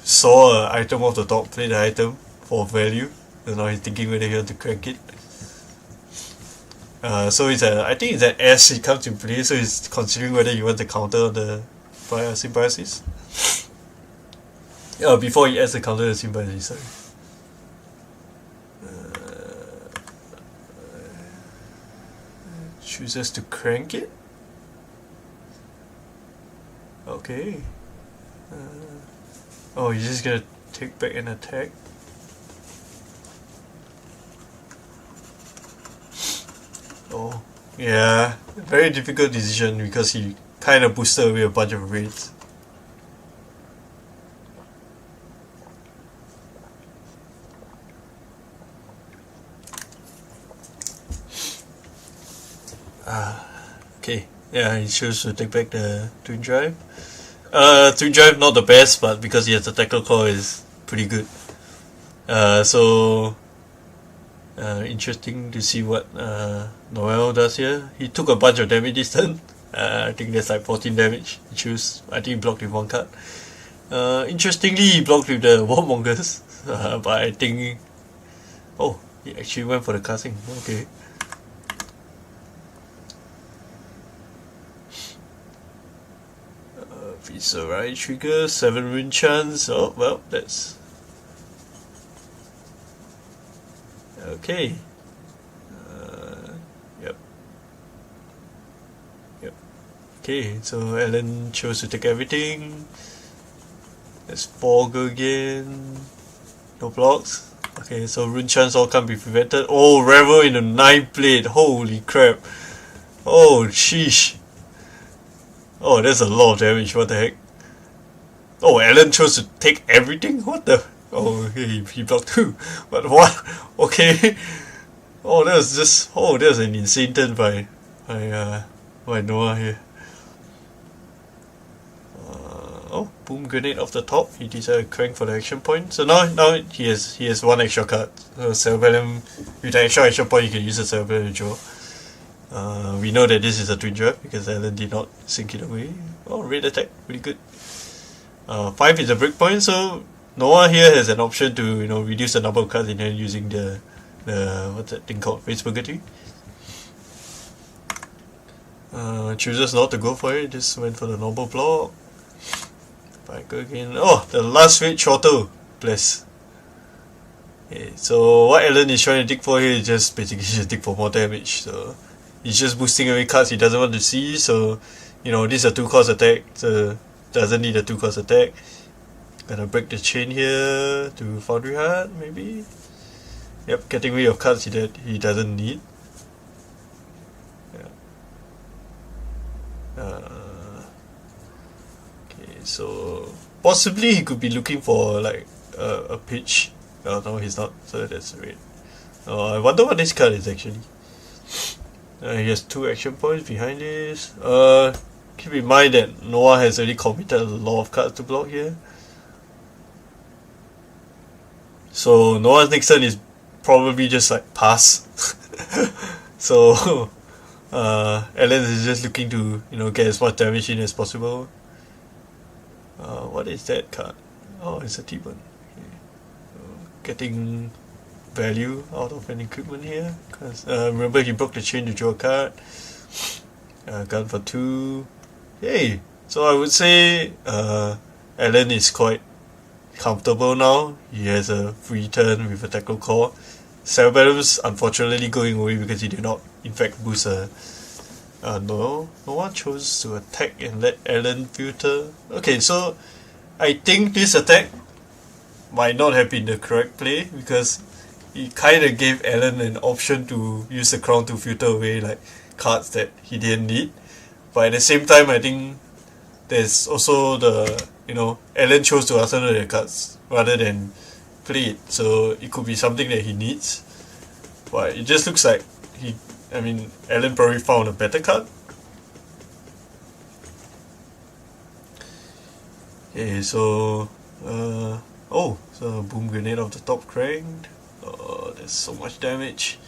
saw an item off the top, played the item for value, and now he's thinking whether he wants to crank it. So I think it's an S it comes in play, so he's considering whether he wants to counter on the Symbiosis. Before he adds the counter to Symbiosis, sorry. Chooses to crank it. Okay. Oh, he's just gonna take back an attack. Oh, Yeah, very difficult decision because he kind of boosted away a bunch of raids. Okay, yeah, he chose to take back the twin drive. Twin drive not the best, but because he has the tackle core is pretty good. So interesting to see what Noel does here. He took a bunch of damage this turn. I think there's like 14 damage. He chose. I think he blocked with one card. Interestingly, he blocked with the Warmongers, but I think. Oh, he actually went for the casting. Okay. If it's the right trigger, 7 win chance. Oh, well, that's. Okay. Yep. Yep. Okay, so Alan chose to take everything. Let's Fog again. No blocks. Okay, so rune chance all can't be prevented. Oh, Revel in a 9 plate. Holy crap. Oh, sheesh. Oh, that's a lot of damage. What the heck? Oh, Alan chose to take everything? What the? Oh, he blocked too. But what? Okay. Oh, that was just. Oh, that was an insane turn by Noah here. Oh, boom grenade off the top. He decided to crank for the action point. So now he has one extra card. So Cerebellum, with the extra action point, you can use the Cerebellum to draw. We know that this is a twin drive because Alan did not sink it away. Oh, red attack, pretty good. 5 is a breakpoint, so Noah here has an option to reduce the number of cards in hand using the what's that thing called, Face Purgatory. Chooses not to go for it, just went for the normal block. Back again. Oh, the last rate shorter. Bless. Okay, so what Alan is trying to dig for here is just basically just dig for more damage. So he's just boosting away cards he doesn't want to see. So this is a 2-cost attack. So doesn't need a 2-cost attack. Gonna break the chain here to Foundry Heart maybe. Yep, getting rid of cards he doesn't need. Yeah. So possibly he could be looking for like a pitch. Oh no, he's not. So that's red. I wonder what this card is actually. He has 2 action points behind this. Keep in mind that Noah has already committed a lot of cards to block here. So Noah's next turn is probably just like pass. So Alan is just looking to get as much damage in as possible. What is that card? Oh, it's a T-Bun. Okay. So getting value out of an equipment here. Cause remember he broke the chain to draw a card. Gun for 2. Yay! So I would say Alan is quite comfortable now. He has a free turn with a tackle core. Cerebellum's unfortunately going away because he did not in fact boost a no one chose to attack and let Alan filter. Okay, so I think this attack might not have been the correct play because he kind of gave Alan an option to use the crown to filter away like cards that he didn't need. But at the same time, I think there's also the Alan chose to arsenal the cards rather than play it, so it could be something that he needs. But it just looks like Alan probably found a better card. Okay, so so boom grenade off the top cranked. Oh, there's so much damage.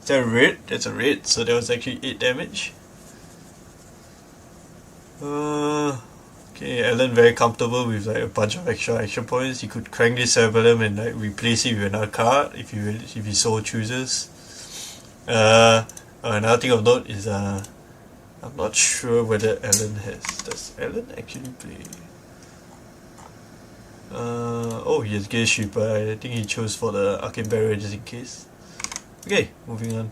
Is that a red? That's a red, so that was actually 8 damage. Okay, Alan very comfortable with like a bunch of extra action points. He could crank this Cerebellum and like replace it with another card if he so chooses. Another thing of note is I'm not sure whether Alan does Alan actually play? He has Gay Sheep, but I think he chose for the Arcane Barrier just in case. Okay, moving on.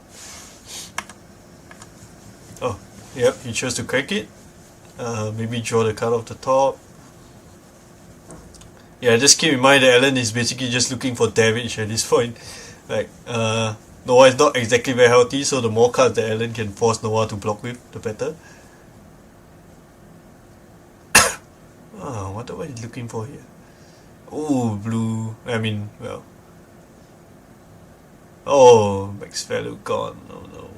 Oh, yep, he chose to crank it. Maybe draw the card off the top. Yeah, just keep in mind that Alan is basically just looking for damage at this point. Like, Noah is not exactly very healthy, so the more cards that Alan can force Noah to block with, the better. What am I looking for here? Oh, blue. I mean, well. Oh, max value gone. Oh no.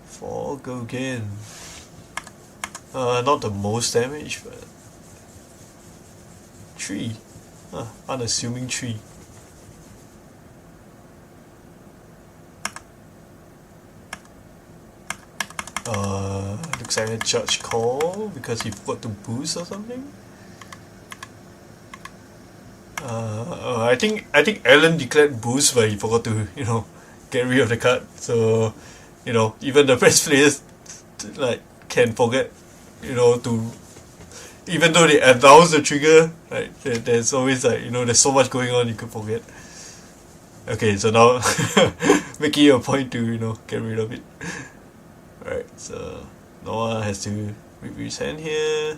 4, go again. Not the most damage, but 3. Unassuming 3. Looks like a judge call because he forgot to boost or something. I think Alan declared boost, but he forgot to get rid of the card. So even the best players like can forget to, even though they announce the trigger, right? There's always like there's so much going on you could forget. Okay, so now making a point to get rid of it. Alright, so Noah has to review his hand here.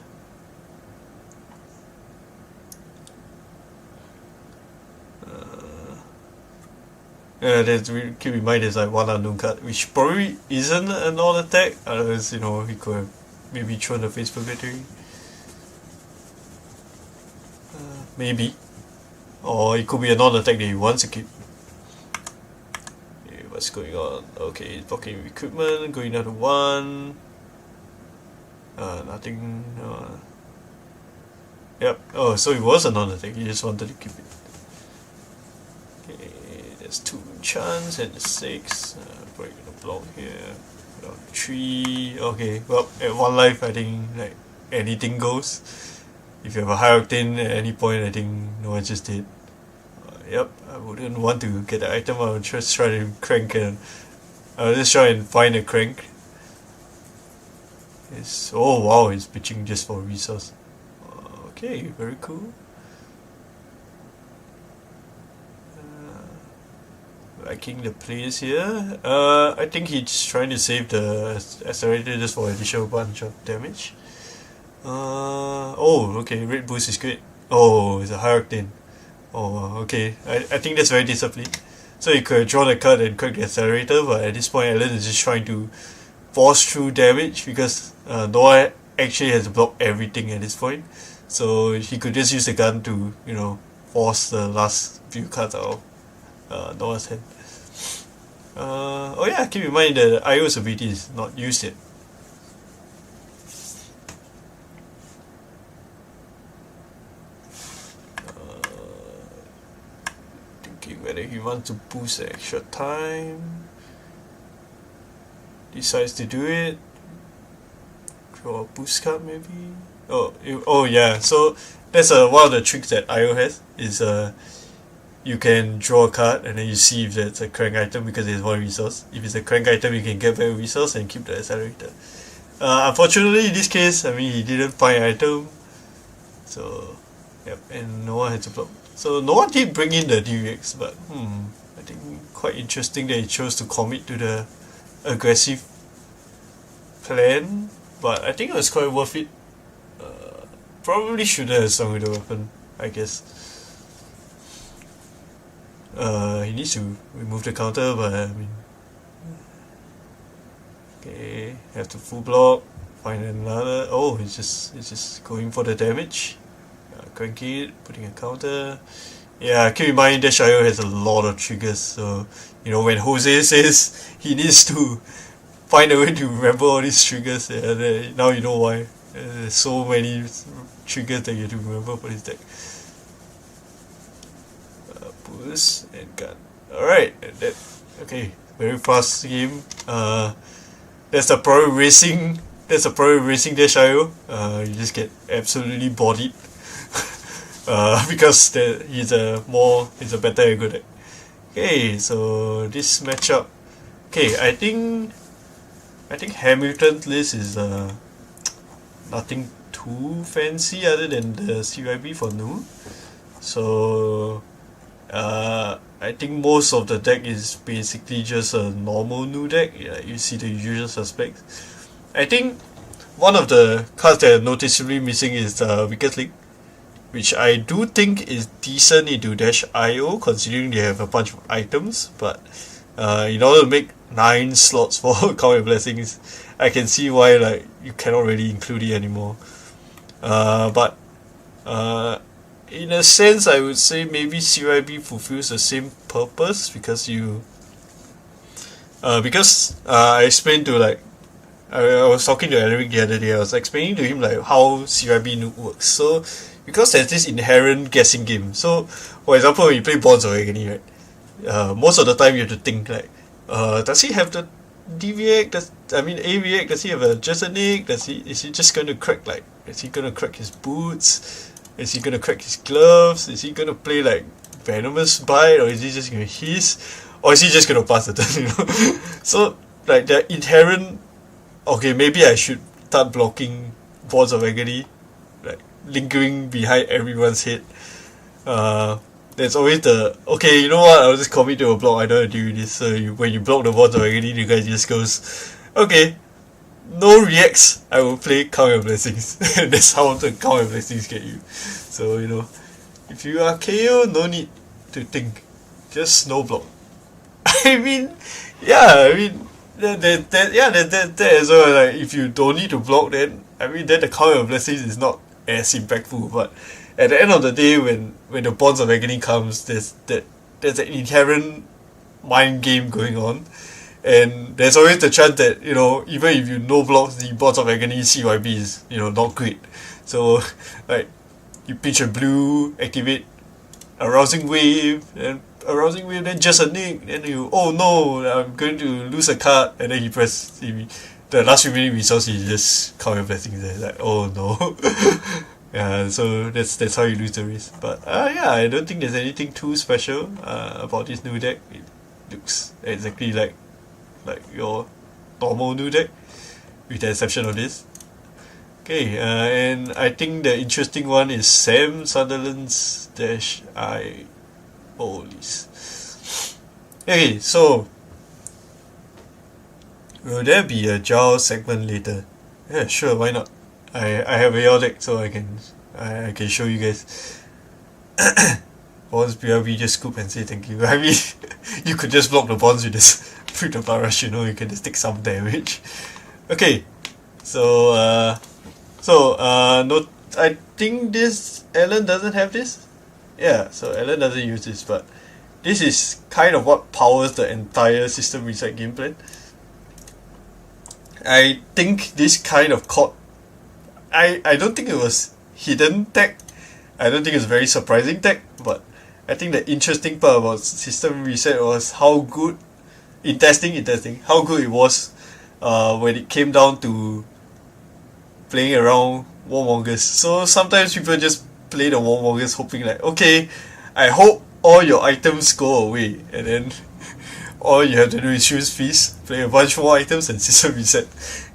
Keep in mind there's like one unknown card, which probably isn't a non-attack. Otherwise, he could have maybe thrown the face purgatory. Maybe. Or it could be a non-attack that he wants to keep. Okay, what's going on? Okay, blocking equipment, going down to 1. Nothing. Yep. Oh, so it was a non-attack. He just wanted to keep it. Okay, there's 2 chance and 6. Breaking the block here. 3. Okay, well, at 1 life, I think like anything goes. If you have a high octane at any point, I think no one just did. Yep, I wouldn't want to get the item. I would just try to crank and I'll just try and find a crank. Oh wow, he's pitching just for resource. Okay, very cool. Liking the plays here. I think he's trying to save the accelerator just for additional bunch of damage. Okay, red boost is great. Oh, it's a high octane. Oh, okay. I think that's very disciplined. So you could draw the card and crack the accelerator, but at this point Alan is just trying to force through damage because Noah actually has to block everything at this point. So he could just use the gun to, force the last few cards out of Noah's hand. Keep in mind that IO's ability is not used yet. Whether he wants to boost the extra time, decides to do it. Draw a boost card maybe. Yeah. So that's one of the tricks that IO has is you can draw a card and then you see if that's a crank item because there's 1 resource. If it's a crank item, you can get back a resource and keep the accelerator. Unfortunately, in this case, I mean he didn't find an item, so yep, and Noah had to block. So Noah did bring in the DVX, but I think quite interesting that he chose to commit to the aggressive plan. But I think it was quite worth it. Probably shouldn't have sung with the weapon, I guess. He needs to remove the counter, but I mean, okay, have to full block, find another. Oh, he's just going for the damage. Crank it, putting a counter. Yeah, keep in mind Dash IO has a lot of triggers, so when Jose says he needs to find a way to remember all these triggers, now you know why. There's so many triggers that you have to remember for this deck. Boost and gun. Alright, okay, very fast game. That's a pro racing Dash IO. You just get absolutely bodied. Because he's a better aggro deck. Okay, so this matchup. Okay, I think Hamilton's list is nothing too fancy other than the CYB for Nu. So I think most of the deck is basically just a normal Nu deck. Yeah, you see the usual suspects. I think one of the cards that are noticeably missing is Weakest Link, which I do think is decent into Dash IO, considering they have a bunch of items. But in order to make 9 slots for Comet Blessings, I can see why like you cannot really include it anymore. But in a sense, I would say maybe CYB fulfills the same purpose because I explained to like I was talking to Eric the other day. I was explaining to him like how CYB Nuke works. So because there's this inherent guessing game. So for example, when you play Bonds of Agony, right? Most of the time you have to think like, does he have the DVX? AVX? Does he have a Jesenic? Is he just going to crack like? Is he going to crack his boots? Is he going to crack his gloves? Is he going to play like Venomous Bite, or is he just going to hiss? Or is he just going to pass the turn? You know. So like the inherent. Okay, maybe I should start blocking Bonds of Agony, like lingering behind everyone's head. There's always the, okay, you know what, I'll just commit to a block, I don't have to deal with this. So when you block the Bonds of Agony, the guy just goes, okay, no reacts, I will play Count Your Blessings. That's how the Count Your Blessings get you. So, you know, if you are KO, no need to think. Just no block. I mean, that as well. Like, if you don't need to block, then the Count Your Blessings is not as impactful. But at the end of the day, when the Bonds of Agony comes, there's an inherent mind game going on, and there's always the chance that, you know, even if you no blocks the Bonds of Agony, CYB is, you know, not great. So like you pitch a blue, activate Arousing Wave, then just a nick, then you, oh no, I'm going to lose a card, and then he press the last remaining resource, he just Count Your Blessings there, like, oh no. Yeah, so that's how you lose the race. But I don't think there's anything too special about this new deck. It looks exactly like your normal new deck, with the exception of this. Okay, and I think the interesting one is Sam Sutherland's Dash IO list. Okay, so will there be a Jao segment later? Yeah, sure, why not? I have a Yao deck, so I can show you guys. Bonds BRB, just scoop and say thank you. I mean, you could just block the bonds with this with the Barash, you know, you can just take some damage. Okay, so no, I think this Alan doesn't have this. Yeah, so Alan doesn't use this, but this is kind of what powers the entire system reset game plan. I think this kind of caught. I don't think it was hidden tech. I don't think it's very surprising tech, but I think the interesting part about system reset was how good in testing, how good it was when it came down to playing around Warmongers. So sometimes people just play the Warmongers hoping like, okay, I hope all your items go away, and then all you have to do is choose feast, play a bunch more items, and system reset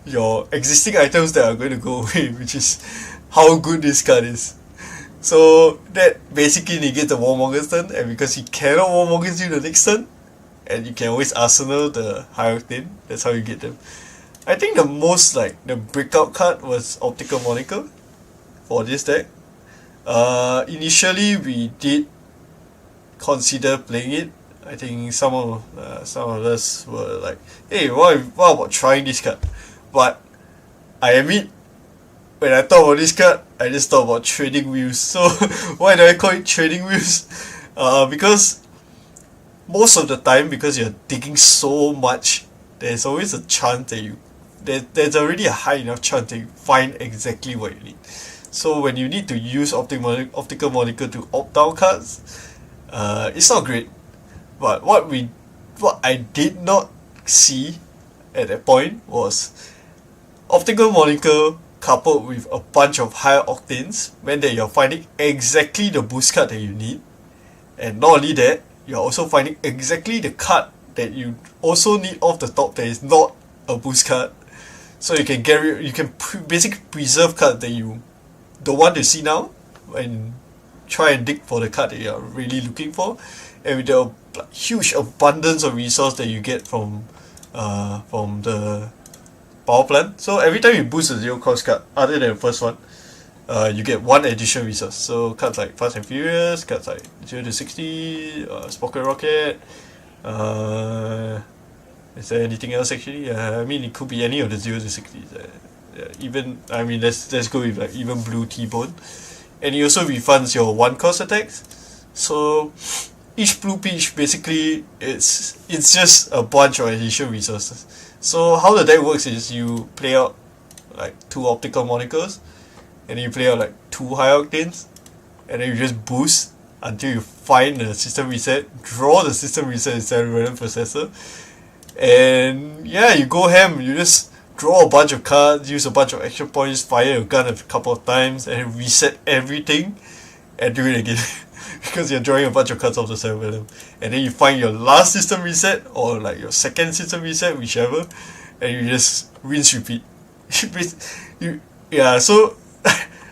your existing items that are going to go away, which is how good this card is. So that basically negates the Warmonger's turn, and because he cannot Warmongers you the next turn, and you can always arsenal the high octane, that's how you get them. I think the most the breakout card was Optical Moniker for this deck. Initially we did consider playing it. I think some of us were like, hey, what about trying this card? But I admit, when I thought about this card, I just thought about trading wheels. So why do I call it trading wheels? Because most of the time, because you're digging so much, there's always a chance that there's already a high enough chance that you find exactly what you need. So when you need to use Optical Moniker to opt down cards, it's not great. But what I did not see at that point was Optical Moniker coupled with a bunch of higher octanes meant that you're finding exactly the boost card that you need, and not only that, you're also finding exactly the card that you also need off the top that is not a boost card. So you can basically preserve cards that you don't want to see now and try and dig for the card that you're really looking for, and with the huge abundance of resource that you get from the power plant. So every time you boost a zero cost card, other than the first one, you get one additional resource. So cards like Fast and Furious, cards like 0 to 60, Sparkle Rocket. Is there anything else actually? I mean, it could be any of the 0 to 60s. Even, I mean, let's go with like even Blue T-Bone. And it also refunds your 1-cost attacks. So each blue peach basically it's just a bunch of additional resources. So how the deck works is you play out like 2 optical monikers, and then you play out like 2 high octanes, and then you just boost until you find the system reset, draw the system reset instead of random processor, and yeah, you go ham. You just draw a bunch of cards, use a bunch of action points, fire your gun a couple of times, and reset everything, and do it again. Because you're drawing a bunch of cards off the cerebellum, and then you find your last system reset or like your second system reset, whichever, and you just rinse repeat. Yeah, so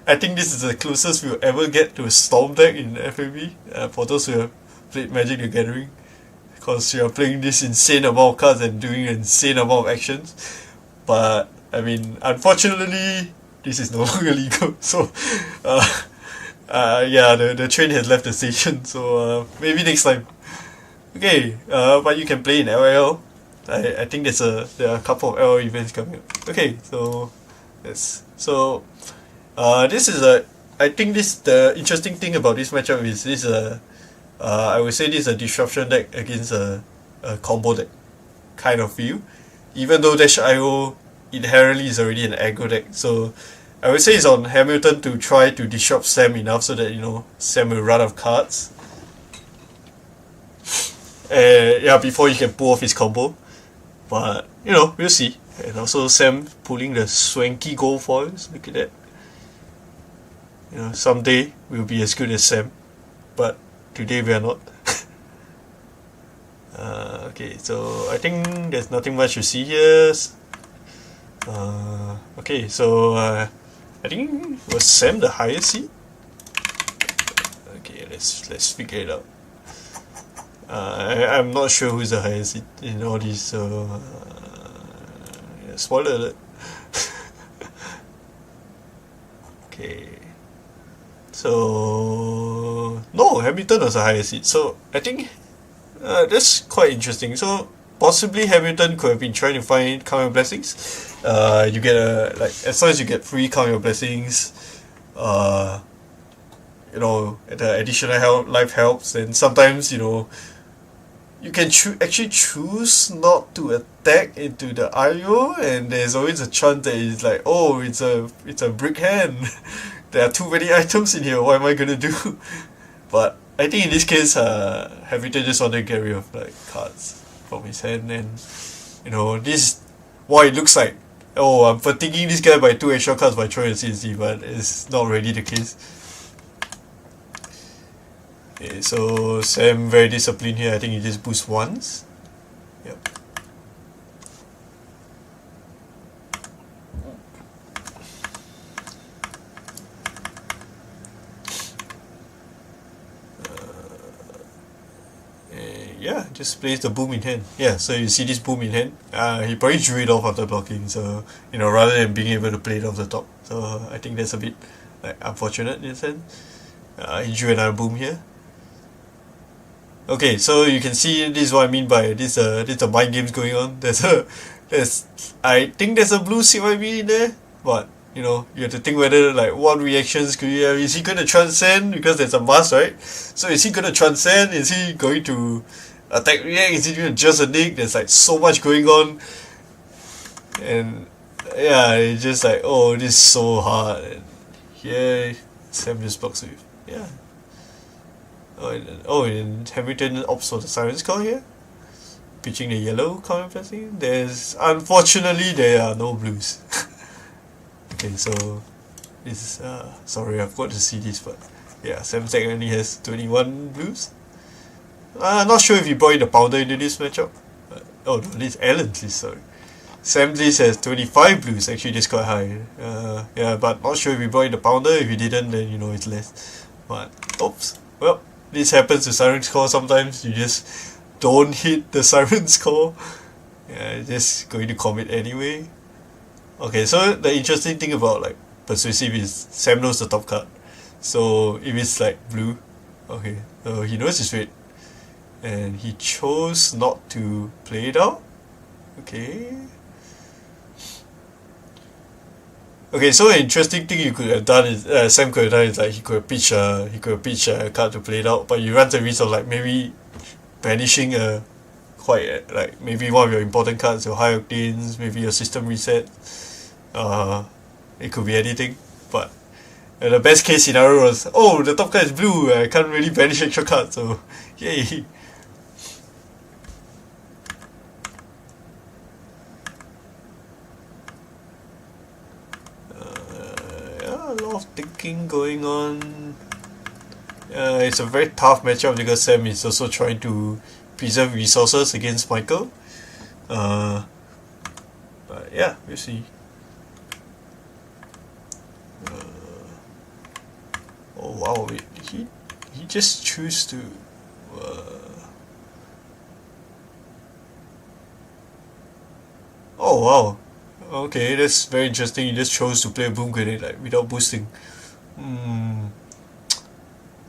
I think this is the closest we'll ever get to a storm deck in FAB, for those who have played Magic the Gathering, because you're playing this insane amount of cards and doing an insane amount of actions. But I mean, unfortunately, this is no longer legal. So yeah, the train has left the station, so maybe next time. Okay, but you can play in LL. I think there are a couple of LL events coming up. Okay, so this is I think the interesting thing about this matchup is this I would say this is a disruption deck against a combo deck kind of feel, even though Dash IO inherently is already an aggro deck. So I would say it's on Hamilton to try to disrupt Sam enough so that, you know, Sam will run out of cards. Yeah, before he can pull off his combo. But, you know, we'll see. And also Sam pulling the swanky gold foils. Look at that. You know, someday we'll be as good as Sam. But today we are not. Okay, so I think there's nothing much to see here. Okay, so I think was Sam the highest seed? Okay, let's figure it out. I'm not sure who's the highest seed in all these, so yeah, spoiler alert. Okay, so no, Hamilton was the highest seed, so I think that's quite interesting. So possibly Hamilton could have been trying to find Count Your Blessings. You get as long as you get free Count Your Blessings, you know, the additional life helps, and sometimes, you know, you can actually choose not to attack into the IO, and there's always a chance that it's like, oh, it's a brick hand. There are too many items in here, what am I gonna do? But I think in this case, Hamilton just wanted to get rid of like cards from his hand, and you know, this what it looks like. Oh, I'm fatiguing this guy by 2 extra cards by throwing a CNC, but it's not really the case. Okay, so Sam very disciplined here. I think he just boosts once. Yep. Yeah, just plays the boom in hand. Yeah, so you see this boom in hand. He probably drew it off after blocking, so, you know, rather than being able to play it off the top. So I think that's a bit like unfortunate in a sense. He drew another boom here. Okay, so you can see this is what I mean by this. This a mind games going on. I think there's a blue CYB in there, but you know, you have to think whether like what reactions could you have. Is he going to transcend because there's a mask, right? So is he going to transcend? Is he going to attack react? Is he going to just a nick? There's like so much going on, and yeah, it's just like, oh, this is so hard. And yeah, Sam just blocks with, yeah. And Hamilton opts for the Siren's Call here, pitching the yellow counter pressing. Unfortunately there are no blues. Okay, so this sorry, I've got to see this, but yeah, Sam's deck only has 21 blues. Not sure if he brought in the Pounder into this matchup. Oh no, this is Alan's list, sorry. Sam's list has 25 blues, actually that's quite high. Yeah, but not sure if he brought in the Pounder. If he didn't, then you know it's less. But oops, well, this happens to Siren's Call sometimes. You just don't hit the Siren's Call. Yeah, just going to commit anyway. Okay, so the interesting thing about like persuasive is Sam knows the top card. So if it's like blue, okay, so he knows it's red, and he chose not to play it out. Okay. Okay, so an interesting thing you could have done is Sam could have done is like he could have pitched a card to play it out, but you run the risk of like maybe banishing a quite like maybe one of your important cards, your high octanes, maybe your system reset. It could be anything, but the best case scenario was, oh, the top card is blue, I can't really banish extra cards, so yay. Yeah, a lot of thinking going on. It's a very tough matchup because Sam is also trying to preserve resources against Michael. But yeah, we'll see. Oh wow, he just chose to oh wow, okay, that's very interesting. He just chose to play a boom grenade like without boosting.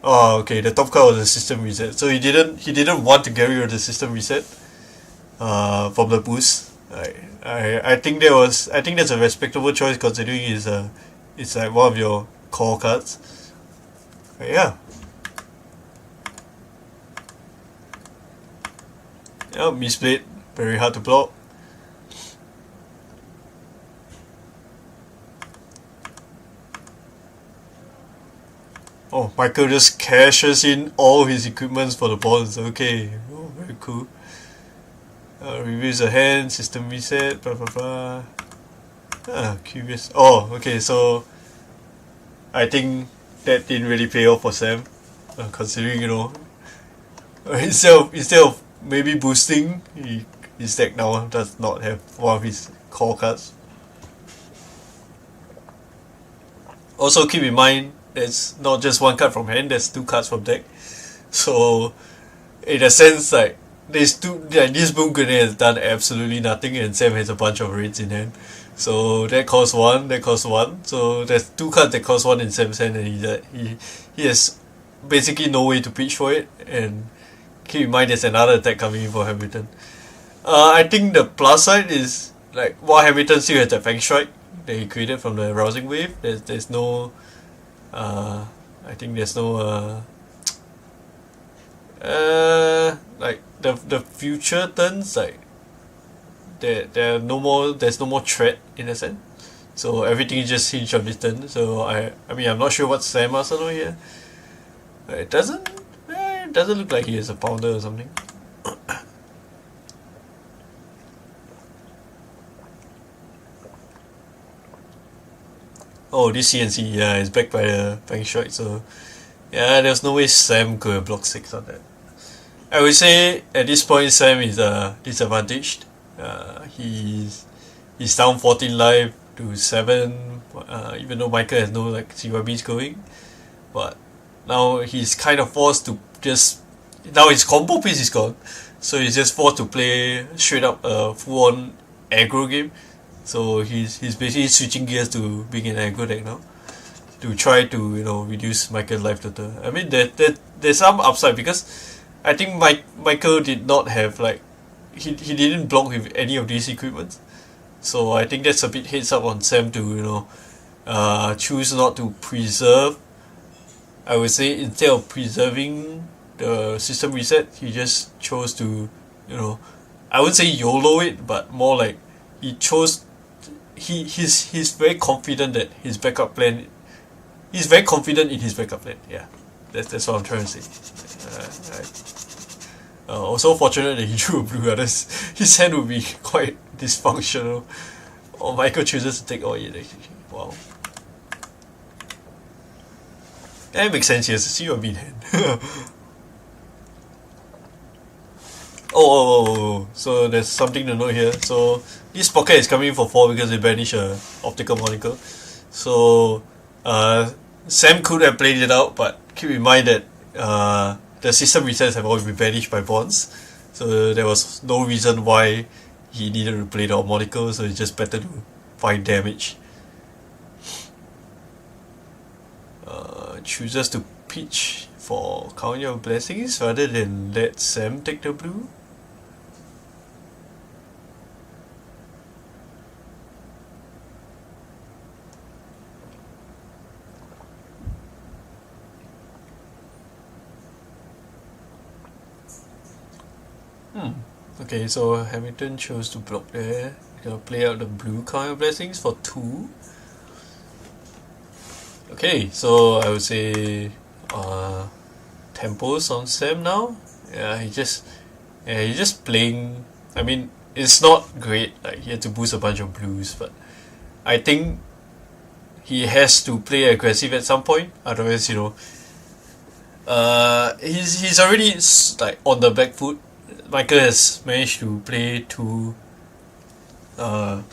Oh, okay, the top card was a system reset, so he didn't want to get rid of the system reset from the boost. I think that's a respectable choice considering it's like one of your core cards. Yeah. Yeah, misplayed. Very hard to block. Oh, Michael just cashes in all his equipments for the bonds. Okay. Oh, very cool. Reviews the hand, system reset, blah blah blah. Curious. Oh, okay, so I think that didn't really pay off for Sam, considering instead of maybe boosting, his deck now does not have one of his core cards. Also keep in mind there's not just one card from hand, there's two cards from deck. So in a sense like this boom grenade has done absolutely nothing and Sam has a bunch of raids in hand. So that costs one. So there's two cards that cost one in Sam's hand, and he has basically no way to pitch for it. And keep in mind there's another attack coming in for Hamilton. I think the plus side is like while Hamilton still has that Fang Strike that he created from the Rousing Wave, there's no I think there's no like the future turns like there's no more threat in a sense. So everything is just hinged on this turn. So I mean I'm not sure what Sam Arsenal here. It doesn't look like he is a pounder or something. Oh, this CNC, yeah, is backed by the Fang Strike, so yeah, there's no way Sam could have blocked 6 on that. I would say at this point Sam is disadvantaged. He's down 14 life to 7, even though Michael has no like CYBs going. But now he's kind of forced to just... Now his combo piece is gone, so he's just forced to play straight up a full-on aggro game. So he's basically switching gears to being an aggro deck now, to try to reduce Michael's life total. I mean there's some upside because I think Michael did not have like he didn't block with any of these equipments. So I think that's a bit heads up on Sam to choose not to preserve. I would say instead of preserving the system reset, he just chose to I wouldn't say YOLO it, but more like he chose. He's very confident that his backup plan. He's very confident in his backup plan. Yeah, that's what I'm trying to say. Also fortunate that he drew a blue. Others, his hand would be quite dysfunctional. Or Michael chooses to take all 8 actually. Wow. That makes sense. He has to see your beat hand. Oh, so there's something to note here. So this pocket is coming in for 4 because they banish a optical monocle. So Sam could have played it out, but keep in mind that the system resets have always been banished by bonds. So there was no reason why he needed to play the monocle, so it's just better to find damage. chooses to pitch for Count Your Blessings rather than let Sam take the blue. Okay, so Hamilton chose to block there. Gonna play out the blue Count Your Blessings for 2. Okay, so I would say tempos on Sam now. He's just playing. I mean, it's not great. Like he had to boost a bunch of blues, but I think he has to play aggressive at some point. Otherwise, he's already like on the back foot. Michael has managed to play two Count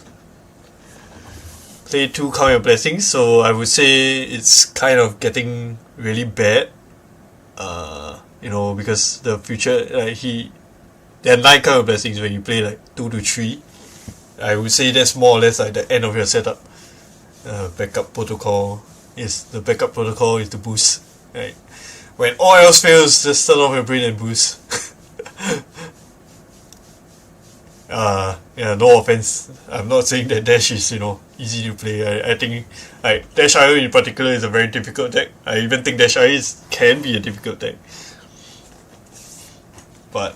Your Blessings, so I would say it's kind of getting really bad. Because the future there are 9 Count Your Blessings when you play like 2 to 3. I would say that's more or less like the end of your setup. Backup protocol is the boost. Right? When all else fails, just turn off your brain and boost. No offense. I'm not saying that Dash is, easy to play. I think like Dash IO in particular is a very difficult deck. I even think Dash IO can be a difficult deck. But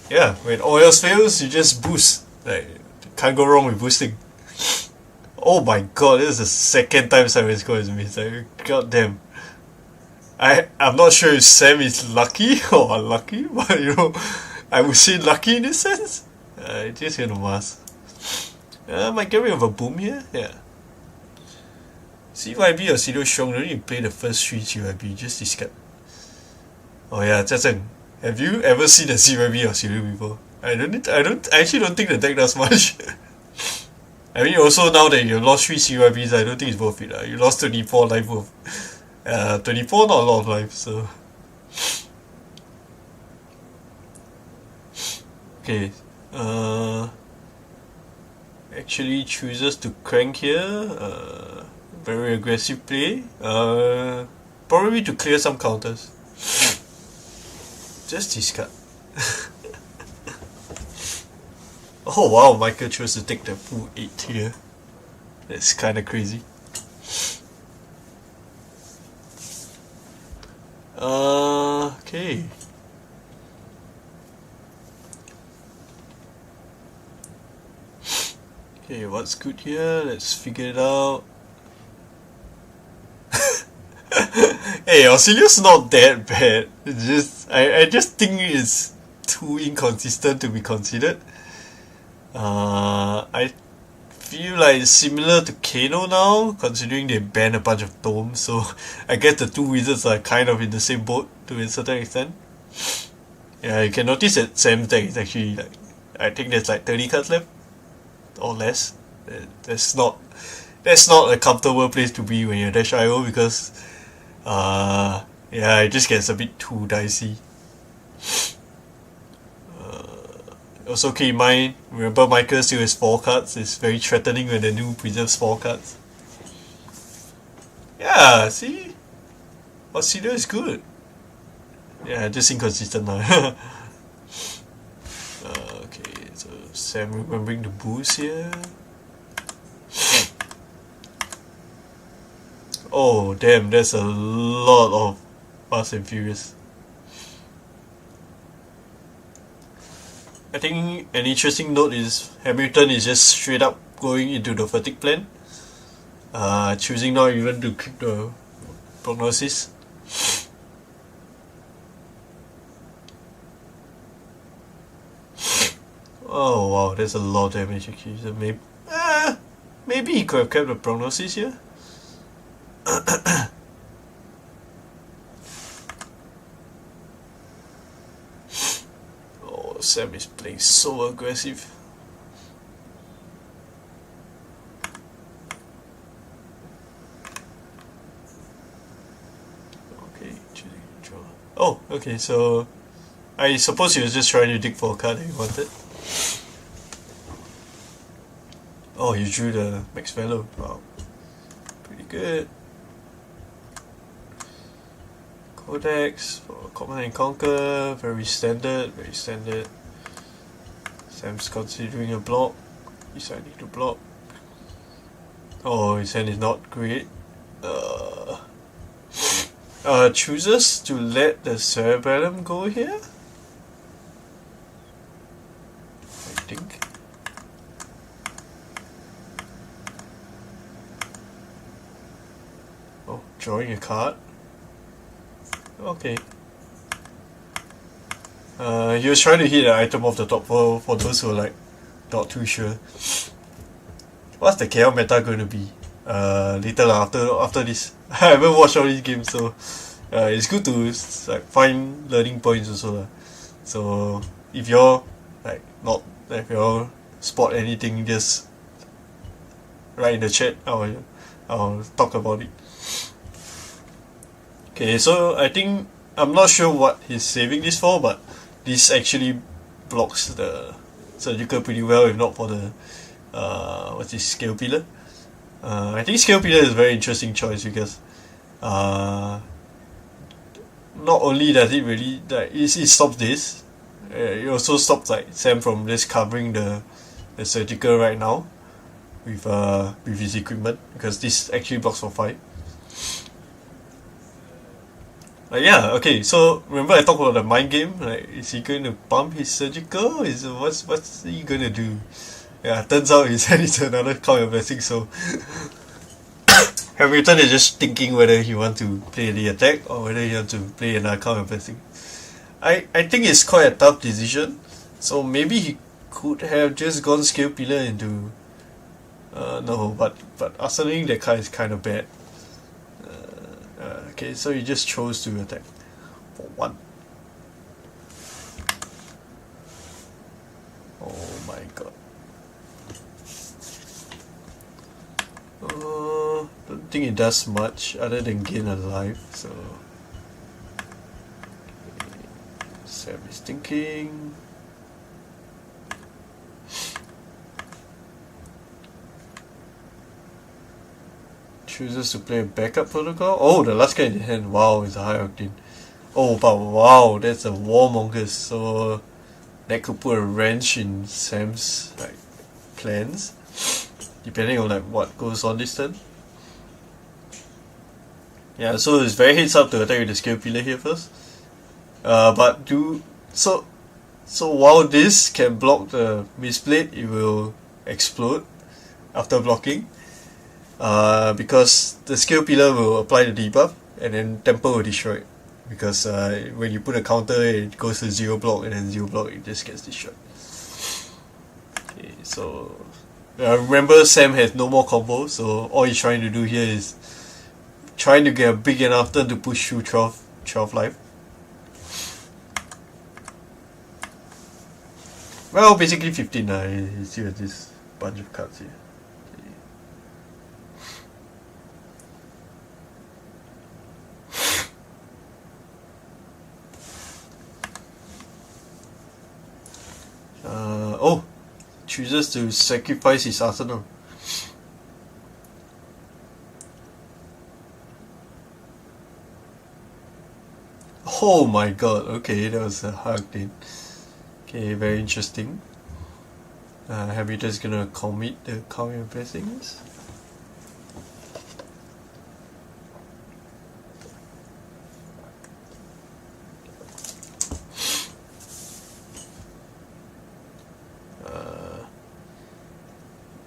yeah, when all else fails, you just boost. Like can't go wrong with boosting. Oh my god, this is the second time Simon Score has missed. Like, god damn. I'm not sure if Sam is lucky or unlucky, but I would say lucky in this sense. Just gonna mask. Might get rid of a boom here. Yeah. CYB or Sido Strong, don't need to play the first 3 CYB, just discard. Oh yeah, Jiazhen, have you ever seen a CYB or Sido before? I actually don't think the deck does much. I mean, also now that you lost 3 CYBs, I don't think it's worth it. You lost 24 life worth. 24, not a lot of life, so. Okay. Actually chooses to crank here. Very aggressive play. Probably to clear some counters. Just discard. Oh wow, Michael chose to take the full 8 here. That's kinda crazy. Okay. Okay, what's good here? Let's figure it out. Hey, Auxilius not that bad. It's just I just think it's too inconsistent to be considered. I feel like it's similar to Kano now, considering they banned a bunch of domes, so I guess the 2 wizards are kind of in the same boat to a certain extent. Yeah, you can notice that Sam's deck is actually like, I think there's like 30 cards left or less. That's not a comfortable place to be when you're Dash IO because it just gets a bit too dicey. Also keep in mind, remember Michael still has 4 cards. It's very threatening when the new preserves 4 cards. Yeah, see? Auxilius is good. Yeah, just inconsistent now. Okay, so Sam remembering the boost here. Oh damn, that's a lot of Fast and Furious. I think an interesting note is Hamilton is just straight up going into the fatigue plan. Choosing not even to keep the prognosis. Oh wow, that's a lot of damage actually. So maybe he could have kept the prognosis here. Oh, Sam is playing so aggressive. Okay, choosing to draw. Oh, okay, so I suppose he was just trying to dig for a card that he wanted. Oh, you drew the Max Fellow. Wow. Pretty good. Codex for Command and Conquer, very standard, very standard. Sam's considering a block. Deciding to block. Oh, his hand is not great. Chooses to let the Cerebellum go here? I think. Oh, drawing a card. Okay. He was trying to hit an item off the top for those who are like not too sure. What's the KL meta going to be? Later after this. I haven't watched all these games, so it's good to like find learning points also. So if you're like not if you spot anything, just write in the chat. I'll talk about it. Okay, so I think I'm not sure what he's saving this for, but this actually blocks the surgical pretty well, if not for the what's this, scale pillar. I think scale pillar is a very interesting choice because not only does it really like it stops this, it also stops like Sam from just covering the surgical right now with his equipment, because this actually blocks for 5. Yeah, okay, so remember I talked about the mind game? Like, is he going to pump his surgical? What's he going to do? Yeah, turns out he's heading to another Count Your Blessing, so Hamilton is just thinking whether he wants to play the attack or whether he wants to play another Count Your Blessing. I think it's quite a tough decision, so maybe he could have just gone Scale Pillar into no, but Arsenaling that card is kind of bad. Okay, so he just chose to attack for 1. Oh my god. Don't think it does much other than gain a life, so Sam is thinking. Chooses to play a backup protocol. Oh, the last card in the hand. Wow, it's a high octane. Oh, but wow, that's a Warmongers. So that could put a wrench in Sam's like plans, depending on like what goes on this turn. Yeah, so it's very heads up to attack with the Scale Pillar here first. But so while this can block the Mistblade, it will explode after blocking. Because the Scale Pillar will apply the debuff and then Temper will destroy it. Because when you put a counter, it goes to 0 block, and then 0 block, it just gets destroyed. Okay, so remember Sam has no more combo, so all he's trying to do here is trying to get a big enough turn to push through 12 life. Well, basically 15. You see this bunch of cards here. Oh, chooses to sacrifice his arsenal. Oh my god, okay, that was a hard thing. Okay, very interesting. Hamilton's gonna commit the Count Your Blessings.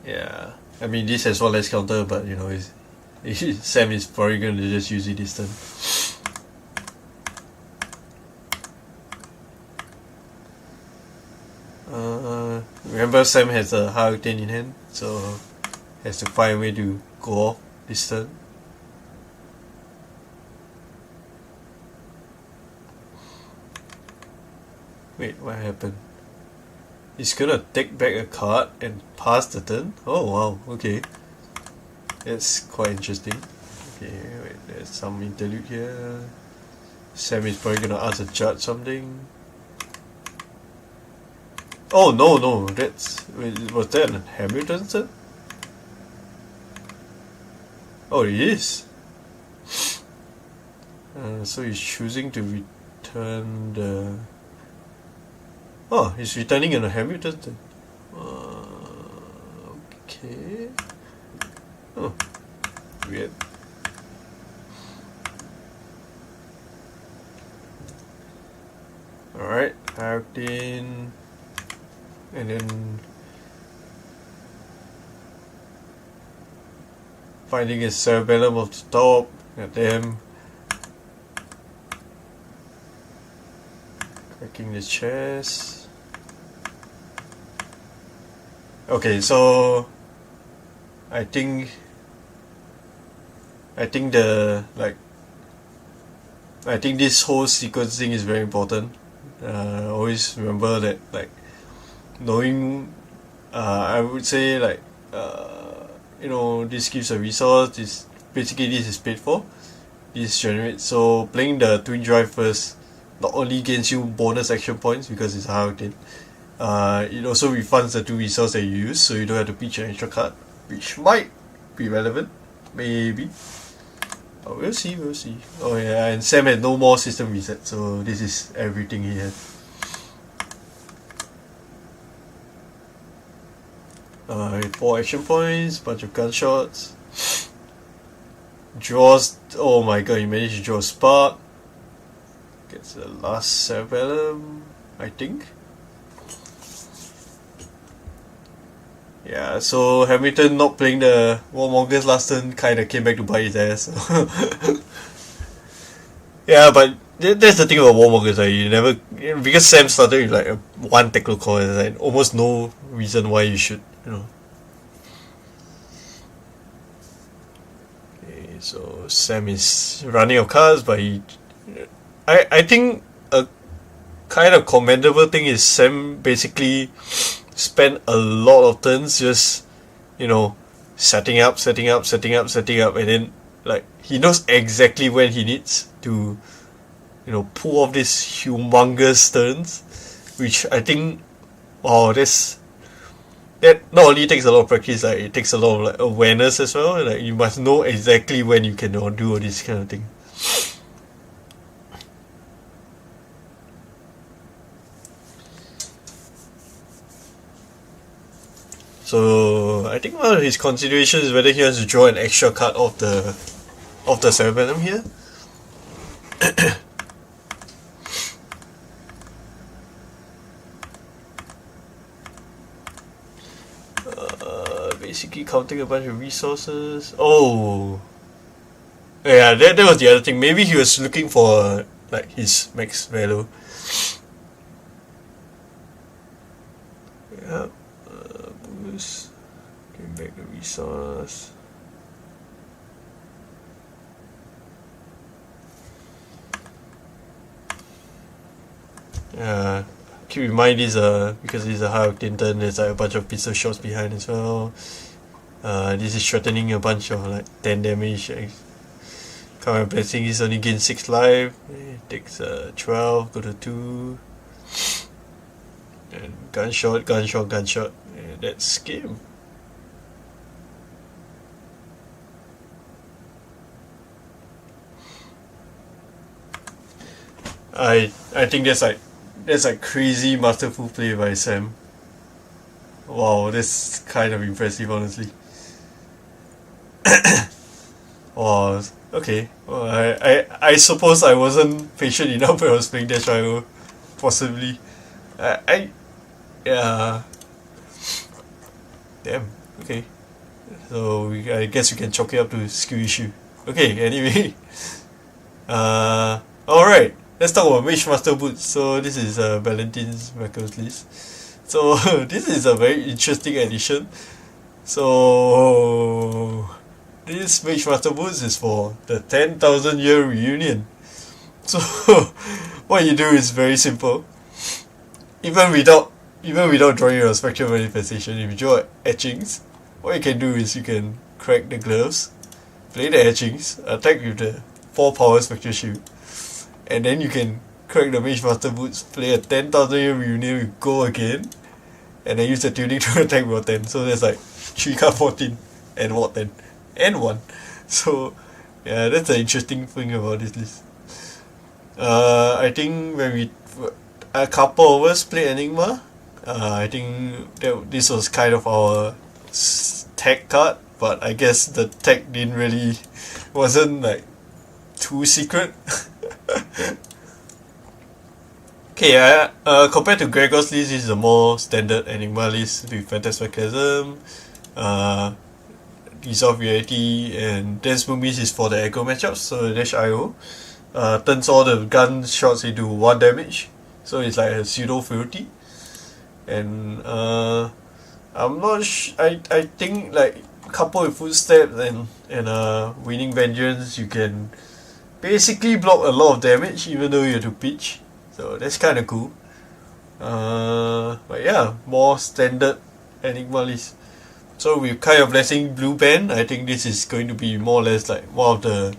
Yeah, I mean this has one less counter, but you know, Sam is probably going to just use it this turn. Remember Sam has a high octane in hand, so has to find a way to go off this turn. Wait, what happened? He's gonna take back a card and pass the turn? Oh wow, okay. That's quite interesting. Okay, wait, there's some interlude here. Sam is probably gonna ask a judge something. Oh no, was that Hamilton's turn? Oh, it is. So he's choosing to return the... Oh, he's returning in a Hamilton turn. Okay. Oh, weird. Alright, Harrington, and then finding his cerebellum off the top. Goddamn. Cracking the chest. Okay, so I think the I think this whole sequencing is very important. Always remember that, like, knowing, I would say, like, this gives a resource. This is paid for. This generates. So playing the twin drive first not only gains you bonus action points because it's high octane. It also refunds the 2 resources that you use, so you don't have to pitch an extra card, which might be relevant, maybe. Oh, we'll see. Oh yeah, and Sam had no more system reset, so this is everything he had. 4 action points, bunch of gunshots. Draws. Oh my god, he managed to draw a spark. Gets the last cerebellum, I think. Yeah, so Hamilton not playing the Warmongers last turn kinda came back to bite his ass. So. Yeah, but that's the thing about Warmongers, right? You never, because Sam started with like a 1 tackle core, there's like almost no reason why you should, Okay, so Sam is running out of cards, but I think a kind of commendable thing is Sam basically spent a lot of turns just, setting up, and then, like, he knows exactly when he needs to, pull off these humongous turns, which I think, that not only takes a lot of practice, like, it takes a lot of, like, awareness as well. Like, you must know exactly when you can do all this kind of thing. So I think one of his considerations is whether he wants to draw an extra card off the cerebellum here. Basically counting a bunch of resources. Oh, yeah, that was the other thing. Maybe he was looking for like his max value. Yeah. Boost. Give back the resource. Keep in mind this because this is a high octane turn, there's like a bunch of pistol shots behind as well. This is threatening a bunch of like 10 damage. Current blessing is only gain 6 life. It takes 12, go to 2. And gunshot. Yeah, that's game. I think that's like crazy masterful play by Sam. Wow, that's kind of impressive, honestly. Wow, okay. Well, I suppose I wasn't patient enough when I was playing Dash Rival. Possibly. Yeah. Damn, okay. So I guess we can chalk it up to skill issue. Okay, anyway. Alright. Let's talk about Mage Master Boots. So this is Valentine's Records list. So this is a very interesting addition. So this Mage Master Boots is for the 10,000 year reunion. So what you do is very simple. Even without drawing your spectral manifestation, if you draw etchings, what you can do is you can crack the gloves, play the etchings, attack with the 4 power spectral shield. And then you can crack the Mage Master Boots, play a 10,000 year reunion with go again, and then use the tuning to attack Ward 10. So there's like 3 card 14 and Ward 10 and 1. So yeah, that's the interesting thing about this list. I think when we a couple of us played Enigma, I think this was kind of our tech card, but I guess the tech didn't really wasn't like too secret. Okay, compared to Gregor's list, this is a more standard Enigma list with Phantasmacism, uh, Dissolve Reality, and Dance Movies is for the aggro matchups, so dash IO. Turns all the gun shots into 1 damage, so it's like a pseudo fealty. And I'm not I think like coupled with Footsteps and Winning Vengeance, you can basically block a lot of damage even though you have to pitch. So that's kind of cool. But yeah, more standard Enigma list. So with kind of Blessing Blue Band, I think this is going to be more or less like one of the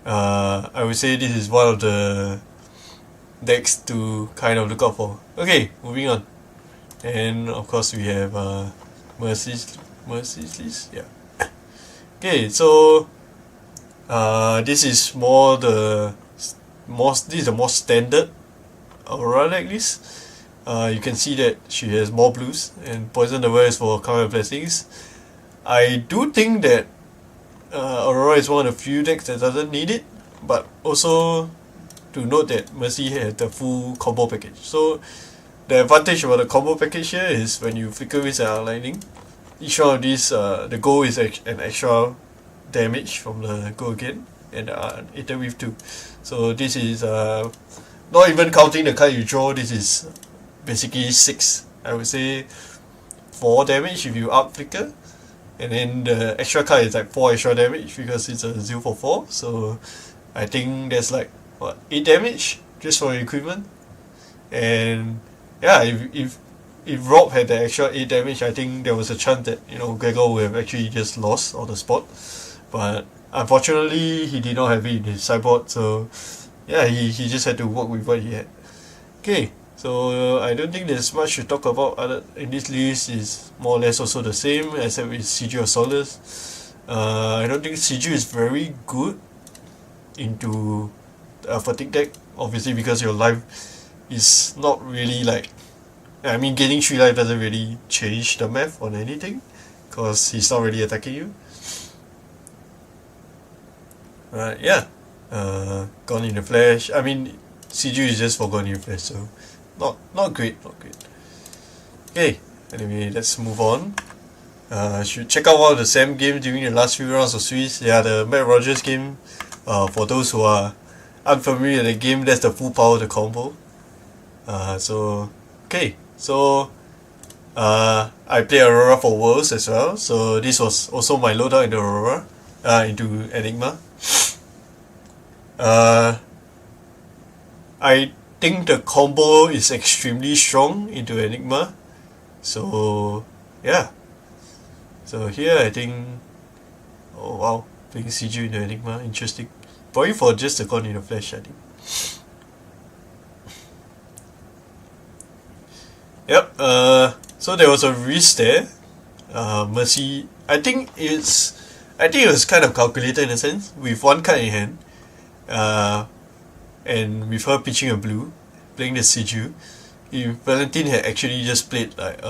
I would say this is one of the decks to kind of look out for. Okay, moving on. And of course we have Mercy's list. Yeah. Okay, so this is this is the more standard Aurora deck list. You can see that she has more blues and Poison the Well is for Counter Blessings. I do think that Aurora is one of the few decks that doesn't need it, but also to note that Mercy has the full combo package. So the advantage about the combo package here is when you flicker with an outlining, each one of these, the goal is an extra damage from the go again, and Ether Weave too. So this is not even counting the card you draw, this is basically 6. I would say 4 damage if you up flicker, and then the extra card is like 4 extra damage because it's a 0 for 4. So I think that's like what, 8 damage just for equipment. And yeah, if Rob had the extra 8 damage, I think there was a chance that, you know, Gregor would have actually just lost on the spot. But unfortunately, he did not have it in his sideboard, so yeah, he just had to work with what he had. Okay, so I don't think there's much to talk about other in this list. Is more or less also the same, except with CG of Solace. I don't think CG is very good into a fatigue deck, obviously because your life is not really like, I mean, gaining 3 life doesn't really change the math on anything because he's not really attacking you. Yeah, Gone in the Flash. I mean, CG is just for Gone in the Flash, so not great. Okay, anyway, let's move on. Should check out one of the Sam games during the last few rounds of Swiss. Yeah, the Matt Rogers game. For those who are unfamiliar with the game, that's the full power of the combo. Okay, so I play Aurora for Worlds as well, so this was also my loadout into Aurora, into Enigma. I think the combo is extremely strong into Enigma, so yeah. So here I think, oh wow, playing CG into Enigma, interesting. Probably for just the Gone in the Flash, I think. Yep, so there was a risk there. Mercy, I think it was kind of calculated in a sense, with one card in hand, and with her pitching a blue, playing the Siju. If Valentine had actually just played like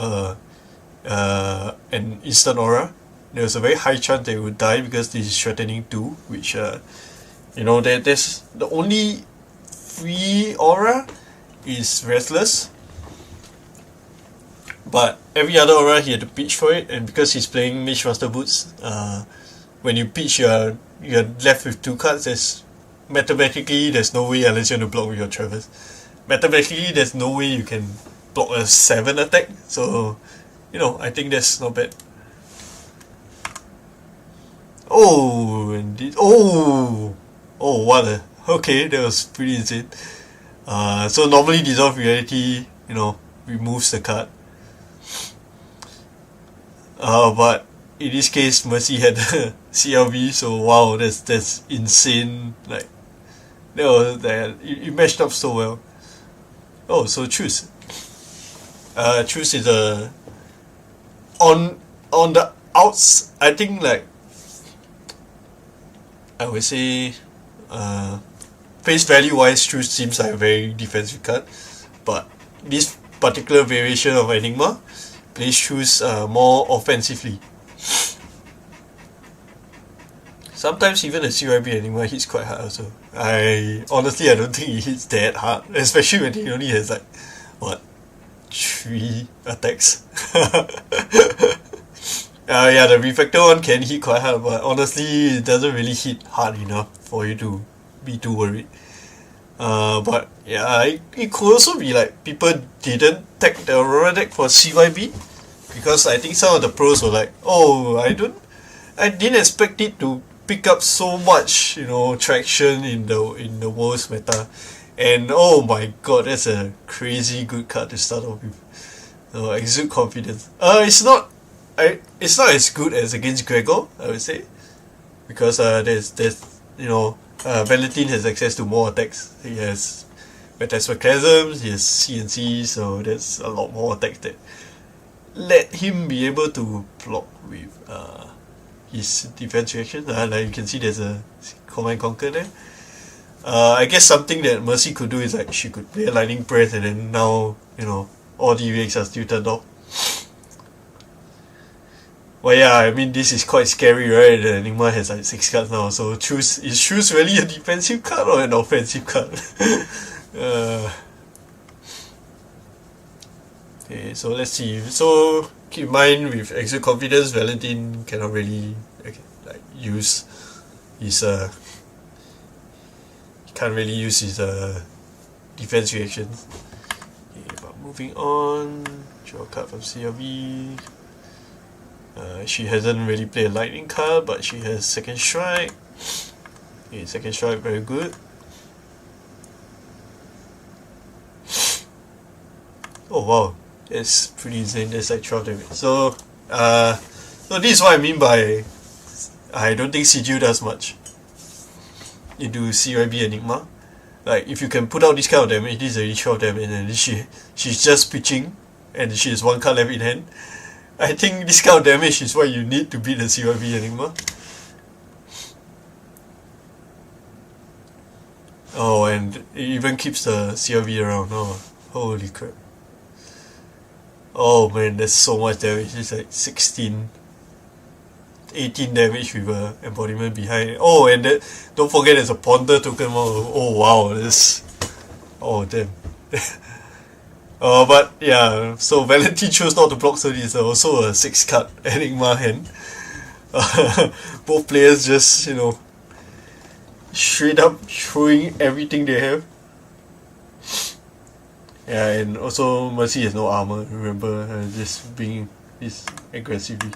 an instant aura, there was a very high chance they would die because this is threatening 2, which you know, there's the only free aura is Restless, but every other aura he had to pitch for it, and because he's playing Mage Master Boots, when you pitch you're left with 2 cards. Mathematically there's no way, unless you want to block with your Traverse, mathematically there's no way you can block a 7 attack, so you know, I think that's not bad. Oh, and what a, okay, that was pretty insane. So normally Dissolve Reality, you know, removes the card, but in this case Mercy had CLV, so wow, that's insane. Like it matched up so well. Oh, so Choose is a on the outs, I think, like I would say face value wise, Chu seems like a very defensive card, but this particular variation of Enigma plays Chu's more offensively. Sometimes even the CYB Enigma hits quite hard also. I don't think he hits that hard, especially when he only has like what 3 attacks. Yeah, the reflector one can hit quite hard, but honestly, it doesn't really hit hard enough for you to be too worried. But yeah, it could also be like people didn't tag the Aurora deck for CYB because I think some of the pros were like, oh, I didn't expect it to pick up so much, traction in the Worlds meta, and oh my god, that's a crazy good card to start off with. So exude confidence. It's not as good as against Gregor, I would say, because there's Valentine has access to more attacks. He has Metasmachasms, he has CNC, so there's a lot more attacks that let him be able to block with his defense reaction. Like you can see there's a Command Conquer there. I guess something that Mercy could do is like she could play a Lightning Press and then now, all the reacts are still turned off. Well, yeah, I mean, this is quite scary, right? The Enigma has like 6 cards now, so is Choose really a defensive card or an offensive card? Okay, so let's see. So keep in mind with Exude Confidence, Valentine cannot really use his he can't really use his defense reactions. Okay, but moving on, draw a card from CRV. She hasn't really played a lightning card, but she has second strike. Okay, second strike, very good. Oh wow, that's pretty insane. That's like 12 damage. So this is what I mean by I don't think CGU does much into CYB Enigma. Like if you can put out this kind of damage, this is already 12 damage, and then she's just pitching, and she has 1 card left in hand. I think this kind of damage is what you need to beat the CYB Enigma. Oh, and it even keeps the CRV around. Oh, holy crap. Oh man, that's so much damage. It's like 18 damage with a embodiment behind. Oh, and don't forget there's a Ponder token. Oh wow, this. Oh damn. But yeah, so Valentine chose not to block, so this is also a 6 card Enigma hand. Both players just, straight up throwing everything they have. Yeah, and also Mercy has no armor, remember, just being this aggressively.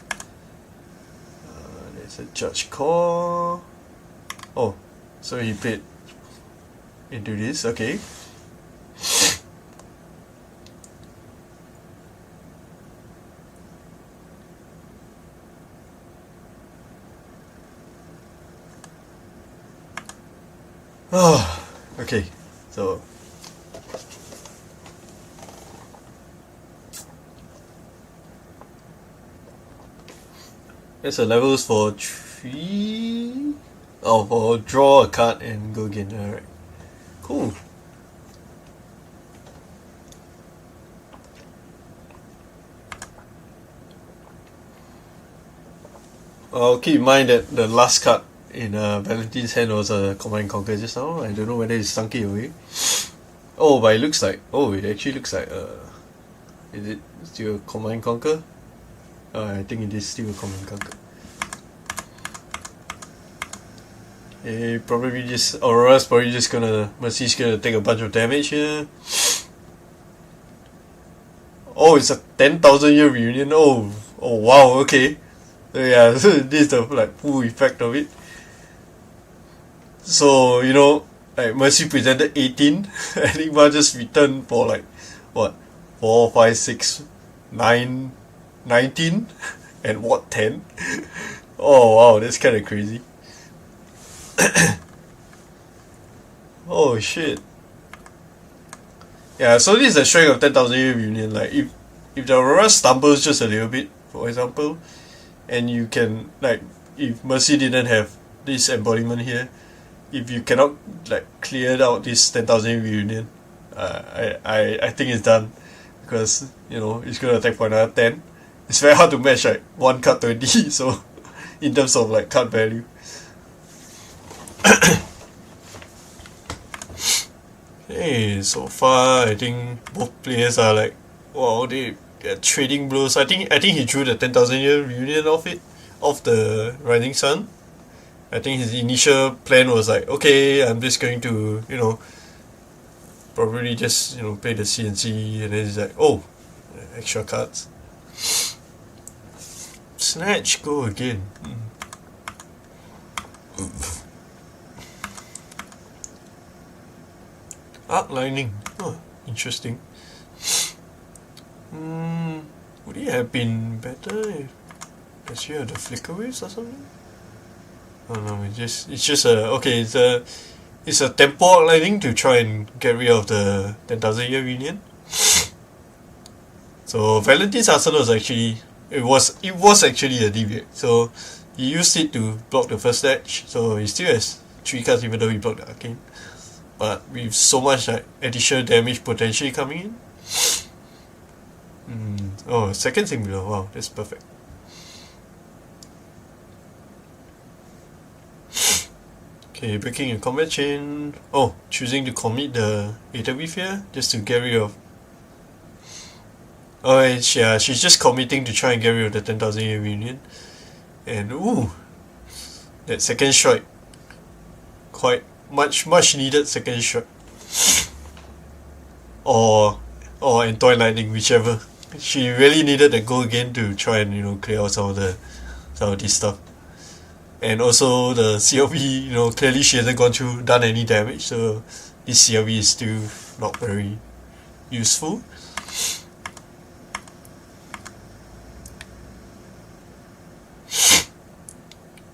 There's a Judge Call. Oh, so he played into this, okay. Oh, okay, so that's the levels for 3. Oh, for draw a card and go again. Alright, cool. Keep in mind that the last card in Valentine's hand was a Command Conquer just now. I don't know whether it's sunk it away. Oh, but it looks like... Oh, it actually looks like... is it still a Command Conquer? I think it is still a Command Conquer. Probably just... Aurora's probably just gonna... Mercy's gonna take a bunch of damage here. Oh, it's a 10,000 year reunion. Oh wow, okay. So yeah, this is the full effect of it. So, like Mercy presented 18, Enigma just returned for 4, 5, 6, 9, 19, and 10? Oh wow, that's kinda crazy. Oh shit. Yeah, so this is the strength of 10,000 year reunion. Like if the Aurora stumbles just a little bit, for example, and you can if Mercy didn't have this embodiment here, if you cannot like clear out this 10,000 reunion, I think it's done, because you know it's gonna attack for another 10. It's very hard to match, like one card 20. So in terms of like card value. Hey, so far I think both players are like, wow, they're trading blows. I think he drew the 10,000 year reunion of the Rising Sun. I think his initial plan was like, okay, I'm just going to, you know, probably just, you know, play the CNC, and then he's like, oh, extra cards. Snatch, go again. Outlining. Oh, interesting. Would it have been better if does you have the flicker waves or something? Oh no, it's just a okay. It's a tempo outlining to try and get rid of the 10,000 year reunion. So Valentine's Arsenal was actually it was actually a deviate. So he used it to block the first stage. So he still has 3 cards even though he blocked the arcane. But with so much like additional damage potentially coming in. Oh, second singular. Wow, that's perfect. Okay, breaking a combat chain. Oh, choosing to commit the AoE here just to get rid of. Oh, yeah, she's just committing to try and get rid of the 10,000 year reunion. And ooh, that second strike. Quite much needed second strike. Or Antoine Lightning, whichever. She really needed a go again to try and, you know, clear out some of this stuff. And also the CLB, you know, clearly she hasn't done any damage, so this CLB is still not very useful.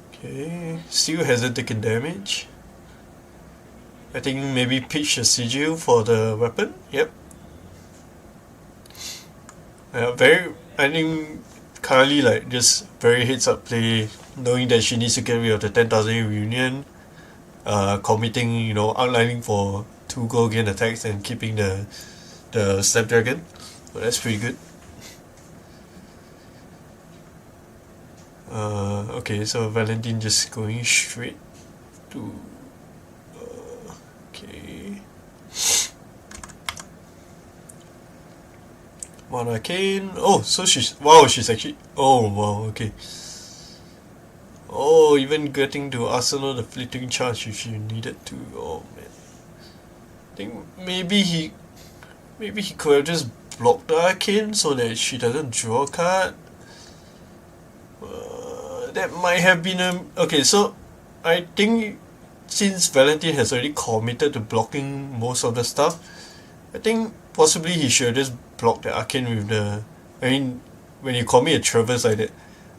Okay, still hasn't taken damage. I think maybe pitch a sigil for the weapon. Yep. I think currently like just very heads up play, knowing that she needs to get rid of the 10,000 reunion, committing, you know, outlining for 2 go again attacks and keeping the Snapdragon. So that's pretty good. Okay, so Valentine just going straight to okay. One arcane. Oh, so she's actually. Oh wow, okay. Oh, even getting to Arsenal the fleeting charge if you needed to. Oh man, I think maybe he could have just blocked the arcane so that she doesn't draw a card. That might have been a okay. So I think since Valentine has already committed to blocking most of the stuff, I think possibly he should just block the arcane with the. I mean, when you commit a traverse like that,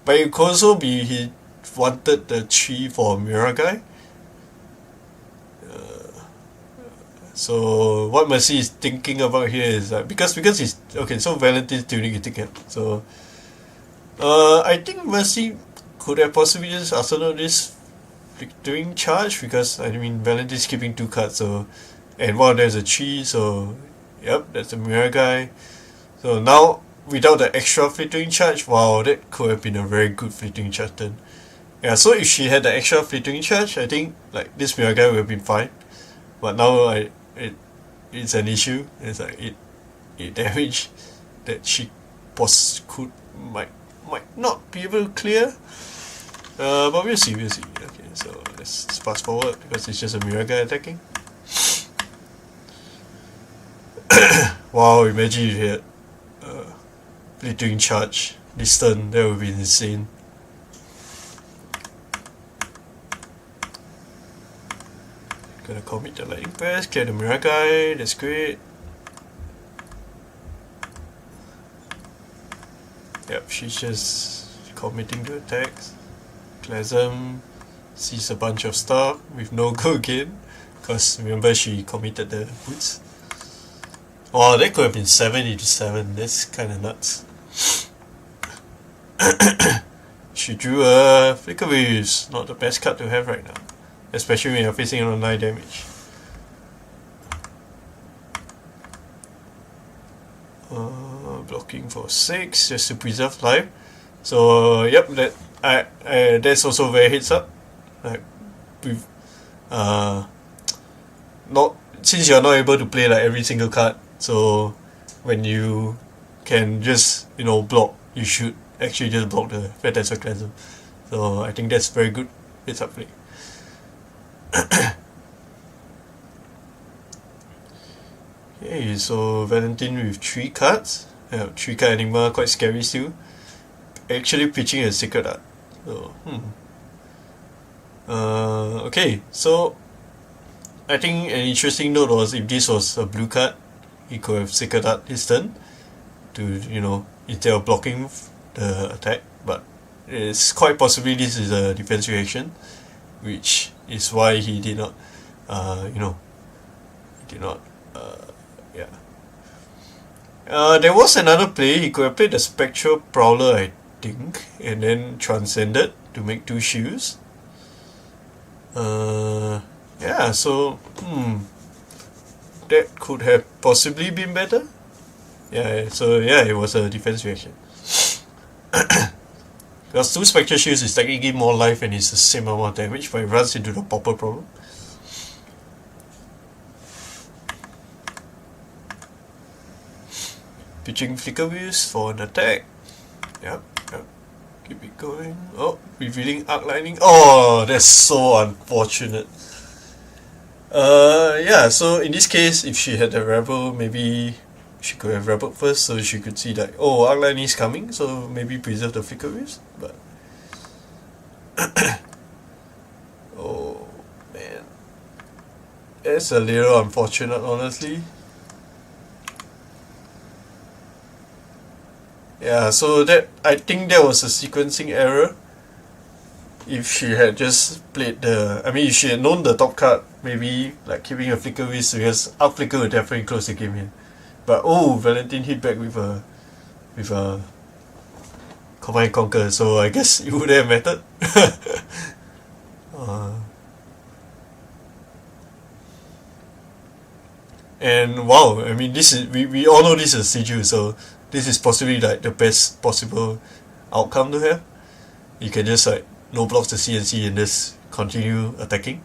but it could also be he wanted the chi for Miragai. So what Mercy is thinking about here is that because he's okay. So Valentine's tuning it again. So I think Mercy could have possibly just Arsenal this doing charge, because I mean Valentine's keeping 2 cards, so and one of them is a chi, so yep, that's a Miragai. So now without the extra fleeting charge, wow, that could have been a very good fleeting charge turn. Yeah, so if she had the extra fleeting charge, I think like this Miragai would have been fine. But now it's an issue. It's like it damage that she might not be able to clear. But we'll see. Okay, so let's fast forward because it's just a Miragai attacking. Wow, imagine if you had fleeting charge this turn, that would be insane. Gonna commit the lightning press, clear the Miragai, that's great. Yep, she's just committing to attacks. Klasm sees a bunch of stuff with no go again, because remember she committed the boots. Oh, that could have been 787, that's kinda nuts. She drew a Flicker Waves, not the best card to have right now. especially when you're facing on 9 damage. Blocking for 6 just to preserve life. So yep, that's also very heads up. Like with not since you're not able to play like every single card, so when you can just block, you should actually just block the Fatal Sarcasm. So I think that's very good heads up play. Okay, so Valentine with 3 cards. 3 card Enigma, quite scary still. Actually pitching a Secret Art. So, okay, so I think an interesting note was if this was a blue card, he could have Secret Art his turn to, instead of blocking the attack. But it's quite possibly this is a defense reaction, which is why he did not, there was another play. He could have played the Spectral Prowler, I think, and then transcended to make 2 shields. Yeah, so that could have possibly been better. Yeah, so yeah, it was a defense reaction. Because 2 Spectral Shields is technically more life and it's the same amount of damage, but it runs into the popper problem. Pitching Flicker Wheels for an attack. Yep. Keep it going. Oh, revealing Arc Lightning. Oh, that's so unfortunate. Yeah, so in this case, if she had a Rebel, maybe she could have rebelled first so she could see that, oh, Arc Lightning is coming, so maybe preserve the Flicker Wheels. But oh, man. That's a little unfortunate, honestly. Yeah, so I think that was a sequencing error. If she had just played if she had known the top card, maybe like keeping a Flicker Whisk, because Arc Flicker would definitely close the game here. But oh, Valentine hit back with a Command and Conquer, so I guess it would have mattered. And wow, I mean, this is we all know this is Seiju, so this is possibly like the best possible outcome to have. You can just like no blocks the CNC and just continue attacking.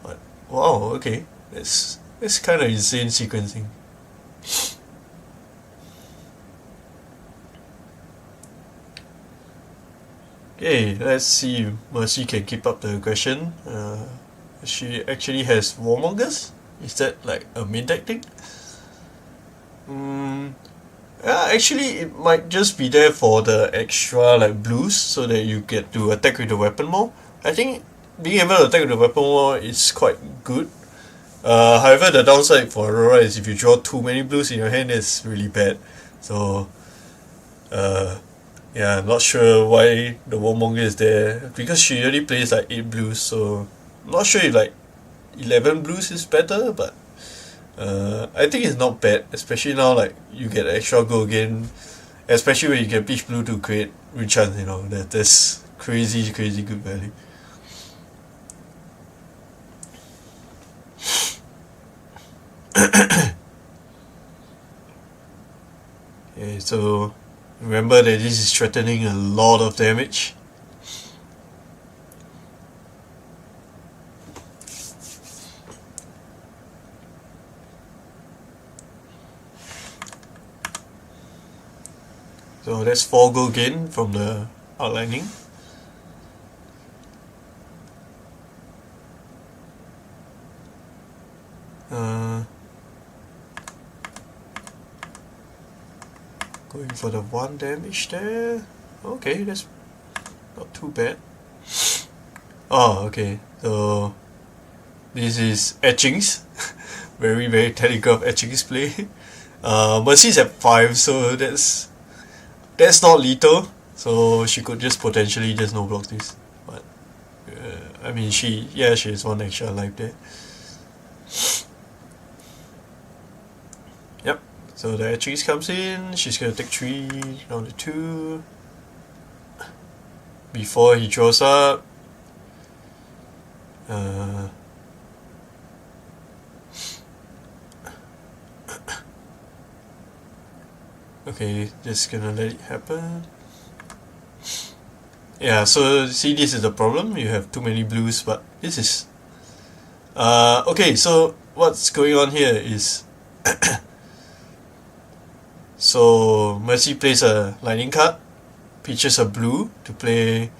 But wow, okay, it's kind of insane sequencing. Okay, let's see if Mercy can keep up the aggression. She actually has Warmongers. Is that like a main deck thing? Actually, it might just be there for the extra like blues, so that you get to attack with the weapon more. I think being able to attack with the weapon more is quite good. However, the downside for Aurora is if you draw too many blues in your hand, it's really bad. So, yeah, I'm not sure why the Warmonger is there, because she already plays like 8 blues, so I'm not sure if like 11 blues is better, but I think it's not bad, especially now like you get extra go again, especially when you get pitch blue to create rechance, that's crazy good value. Okay, so remember that this is threatening a lot of damage. So that's 4 gold gain from the outlining. Going for the 1 damage there. Okay, that's not too bad. Oh, okay. So this is etchings. very telegraph etchings play. Mercy's at 5, so that's not lethal, so she could just potentially just no block this. But I mean, she has 1 extra life there. Yep. So the etchings comes in. She's gonna take 3 down to 2 before he draws up. Uh, okay, just gonna let it happen. Yeah, so see, this is the problem. You have too many blues, but this is okay. So what's going on here is so Mercy plays a lightning card, pitches a blue to play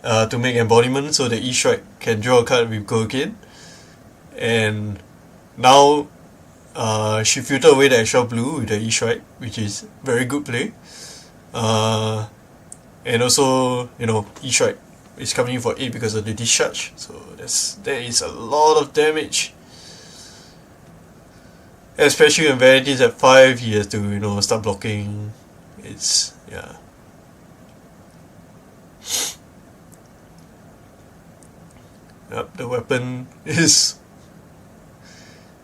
to make embodiment, so the E strike can draw a card with go again, and now she filtered away the extra blue with the E strike, which is very good play. And also, you know, E strike is coming in for 8 because of the discharge, so there is a lot of damage. Especially when Vanity's at 5, he has to, you know, start blocking. It's, yeah. Yep, the weapon is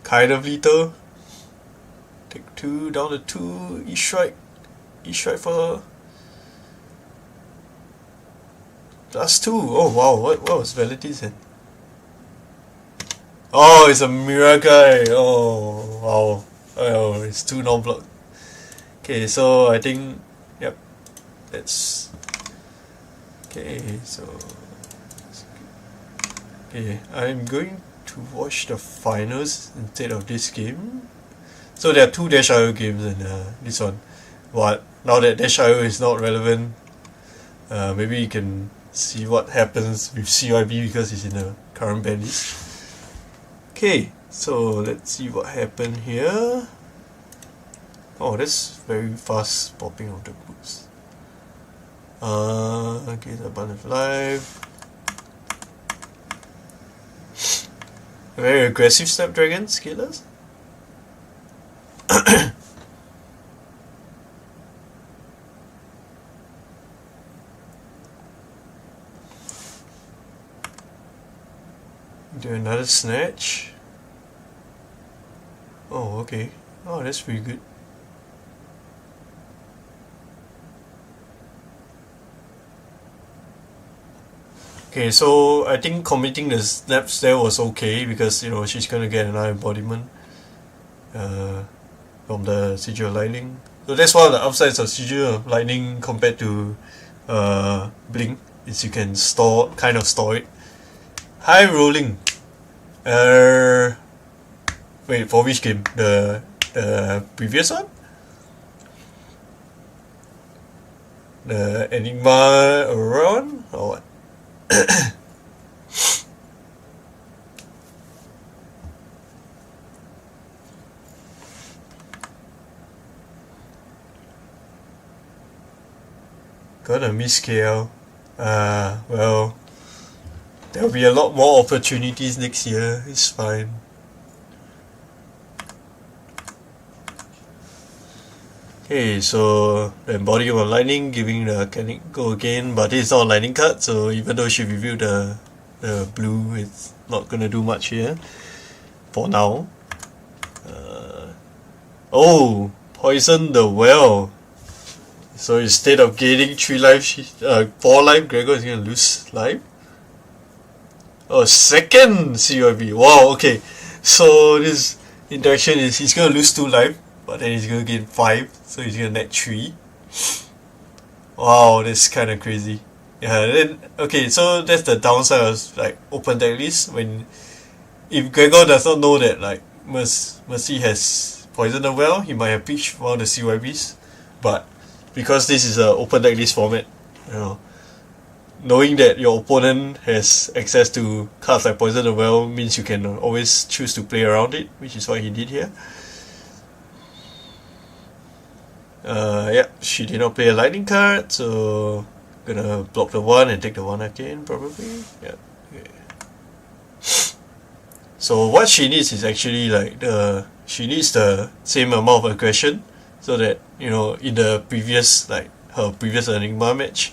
kind of lethal. Take 2, down to 2, E strike for +2. Oh wow, what was Vanity's then? Oh, it's a Miragai. Oh wow. Oh, it's 2 non-block. Okay, so I think, yep, that's okay. So okay, I'm going to watch the finals instead of this game. So there are 2 Dash IO games and this one. But now that Dash IO is not relevant, maybe you can see what happens with CYB because it's in the current ban list. Okay, so let's see what happened here. Oh, that's very fast popping of the boots. Okay, the abundant life. Very aggressive Snapdragon scalers. Do another snatch. Oh, okay. Oh, that's pretty good. Okay, so I think committing the snaps there was okay because, you know, she's gonna get another embodiment from the Sigil of Lightning. So that's one of the upsides of Sigil of Lightning compared to Blink, is you can kind of store it. High rolling. Wait, for which game? The previous one? The Enigma Aurora or what? Gonna miss KL. Well, there'll be a lot more opportunities next year. It's fine. Okay, so the embodiment of lightning giving the Canic go again, but this is not a lightning card, so even though she revealed the blue, it's not gonna do much here for now. Oh, poison the well. So instead of gaining 3 life, 4 life, Gregor is gonna lose life. Oh, second CYB. Wow, okay. So this interaction is he's gonna lose 2 life, but then he's gonna gain 5, so he's gonna net 3. Wow, that's kinda crazy. Yeah, then okay, so that's the downside of like open deck list when if Gregor does not know that like Mercy has poisoned the well, he might have pitched one of the CYBs. But because this is an open deck list format, you know, knowing that your opponent has access to cards like Poison the Well means you can always choose to play around it, which is what he did here. Yeah, she did not play a lightning card, so gonna block the 1 and take the 1 again, probably. Yeah. Okay. So what she needs is actually like she needs the same amount of aggression, so that, you know, in the previous, like her previous Enigma match,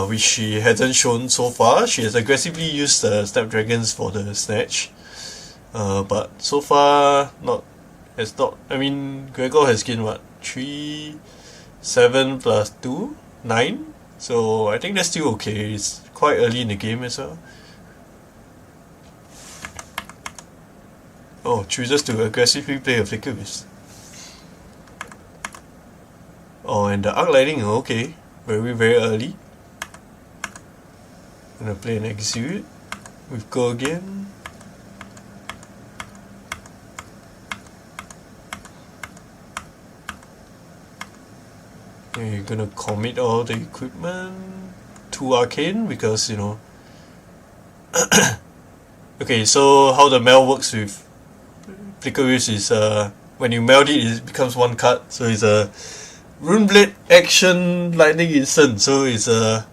which she hasn't shown so far, she has aggressively used the Snapdragons for the snatch, but so far I mean, Gregor has gained what, 3, 7 plus 2, 9, so I think that's still okay. It's quite early in the game as well. Oh, chooses to aggressively play a flicker wisp. Oh, and the arc lightning, okay. Very, very early. Gonna play an execute with go again. And you're gonna commit all the equipment to arcane because, you know. Okay, so how the meld works with flicker wisp is when you meld it, it becomes one card. So it's a Runeblade action lightning instant. So it's a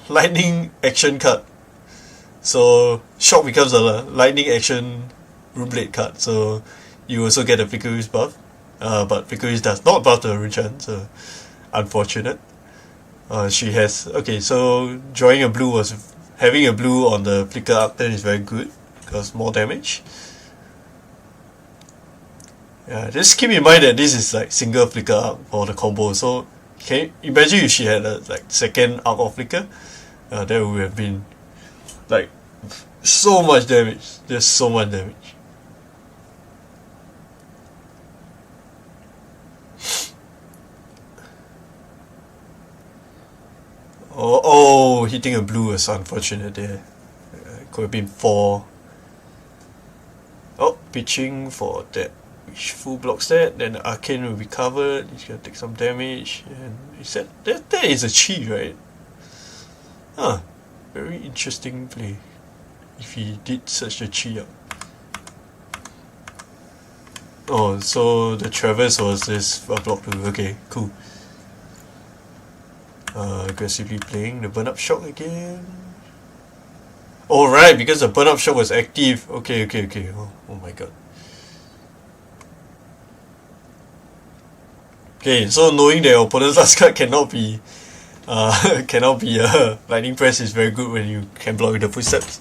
lightning action card. So shock becomes a lightning action Runeblade card. So you also get a flicker wisp buff. But flicker wisp does not buff the Runchan, so unfortunate. She has okay. So drawing a blue was having a blue on the flicker arc turn is very good because more damage. Yeah, just keep in mind that this is like single flicker arc for the combo. So can you imagine if she had a like second arc of flicker? That would have been like so much damage. Just so much damage. Oh, hitting a blue was unfortunate there. Could have been 4. Oh, pitching for that. Which full blocks that, then the arcane will be covered. He's gonna take some damage, and he said that is a chi, right? Huh. Very interesting play. If he did such a chi up. Oh, so the Traverse was this block 2. Okay, cool. Aggressively playing the burn up shock again. Oh right, because the burn up shock was active. Okay. Oh my god. Okay, so knowing that your opponent's last card cannot be lightning press is very good when you can block with the footsteps.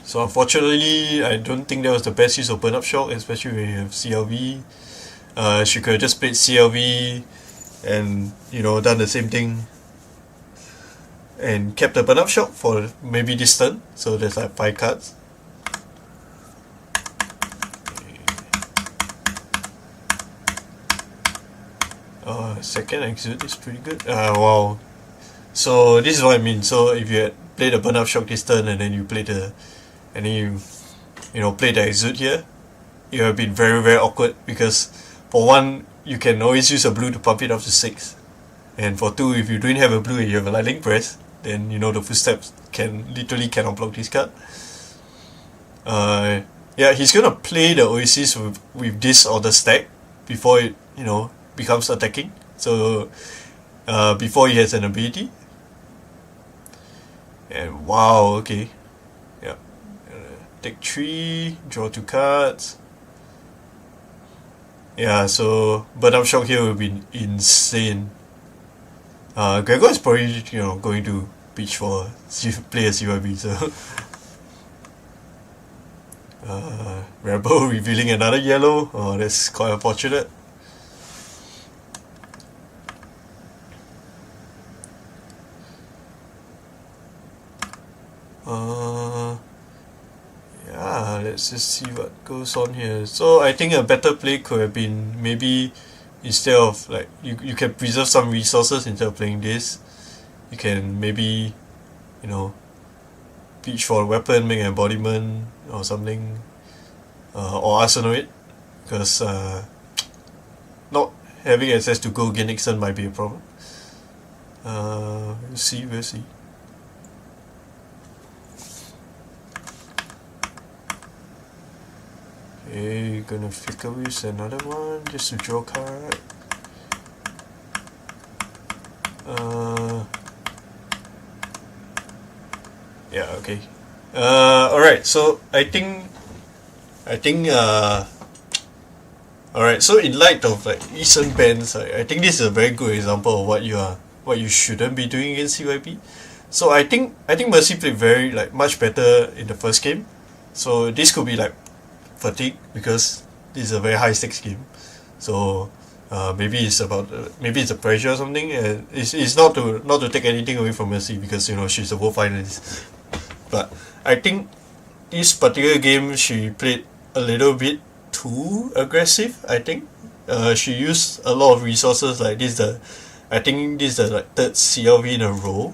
So unfortunately, I don't think that was the best use of burn up shock, especially when you have CLV. She could have just played CLV and, you know, done the same thing and kept the burn up shock for maybe this turn. So there's like 5 cards. Second exit is pretty good. Wow. So this is what I mean. So if you had played the burn up shock this turn and then you play the and then you know play the exit here, it would have been very, very awkward because for one, you can always use a blue to pump it up to 6. And for 2, if you don't have a blue and you have a lightning press, then you know the footsteps literally cannot block this card. Yeah, he's gonna play the Oasis with this on the stack before it, you know, becomes attacking. So before he has an ability. And wow, okay. Yeah. Take 3, draw 2 cards. Yeah, so burn up shock here will be insane. Gregor is probably, you know, going to pitch for play a CYB, so Rebel revealing another yellow. Oh, that's quite unfortunate. Yeah, let's just see what goes on here. So I think a better play could have been maybe instead of like you can preserve some resources instead of playing this. You can maybe, you know, pitch for a weapon, make an embodiment or something, or Arsenal because not having access to go again next turn might be a problem. We'll see. Okay, gonna flicker with another one just to draw a card. Yeah, okay. Alright, so I think alright, so in light of like recent bans, I think this is a very good example of what you shouldn't be doing against CYP. So I think Mercy played very like much better in the first game. So this could be like fatigue because this is a very high stakes game. So Maybe it's about maybe it's a pressure or something. It's not to take anything away from Mercy because she's a world finalist. But I think this particular game she played a little bit too aggressive. I think she used a lot of resources. Like this the I think this is the like third CLV in a row.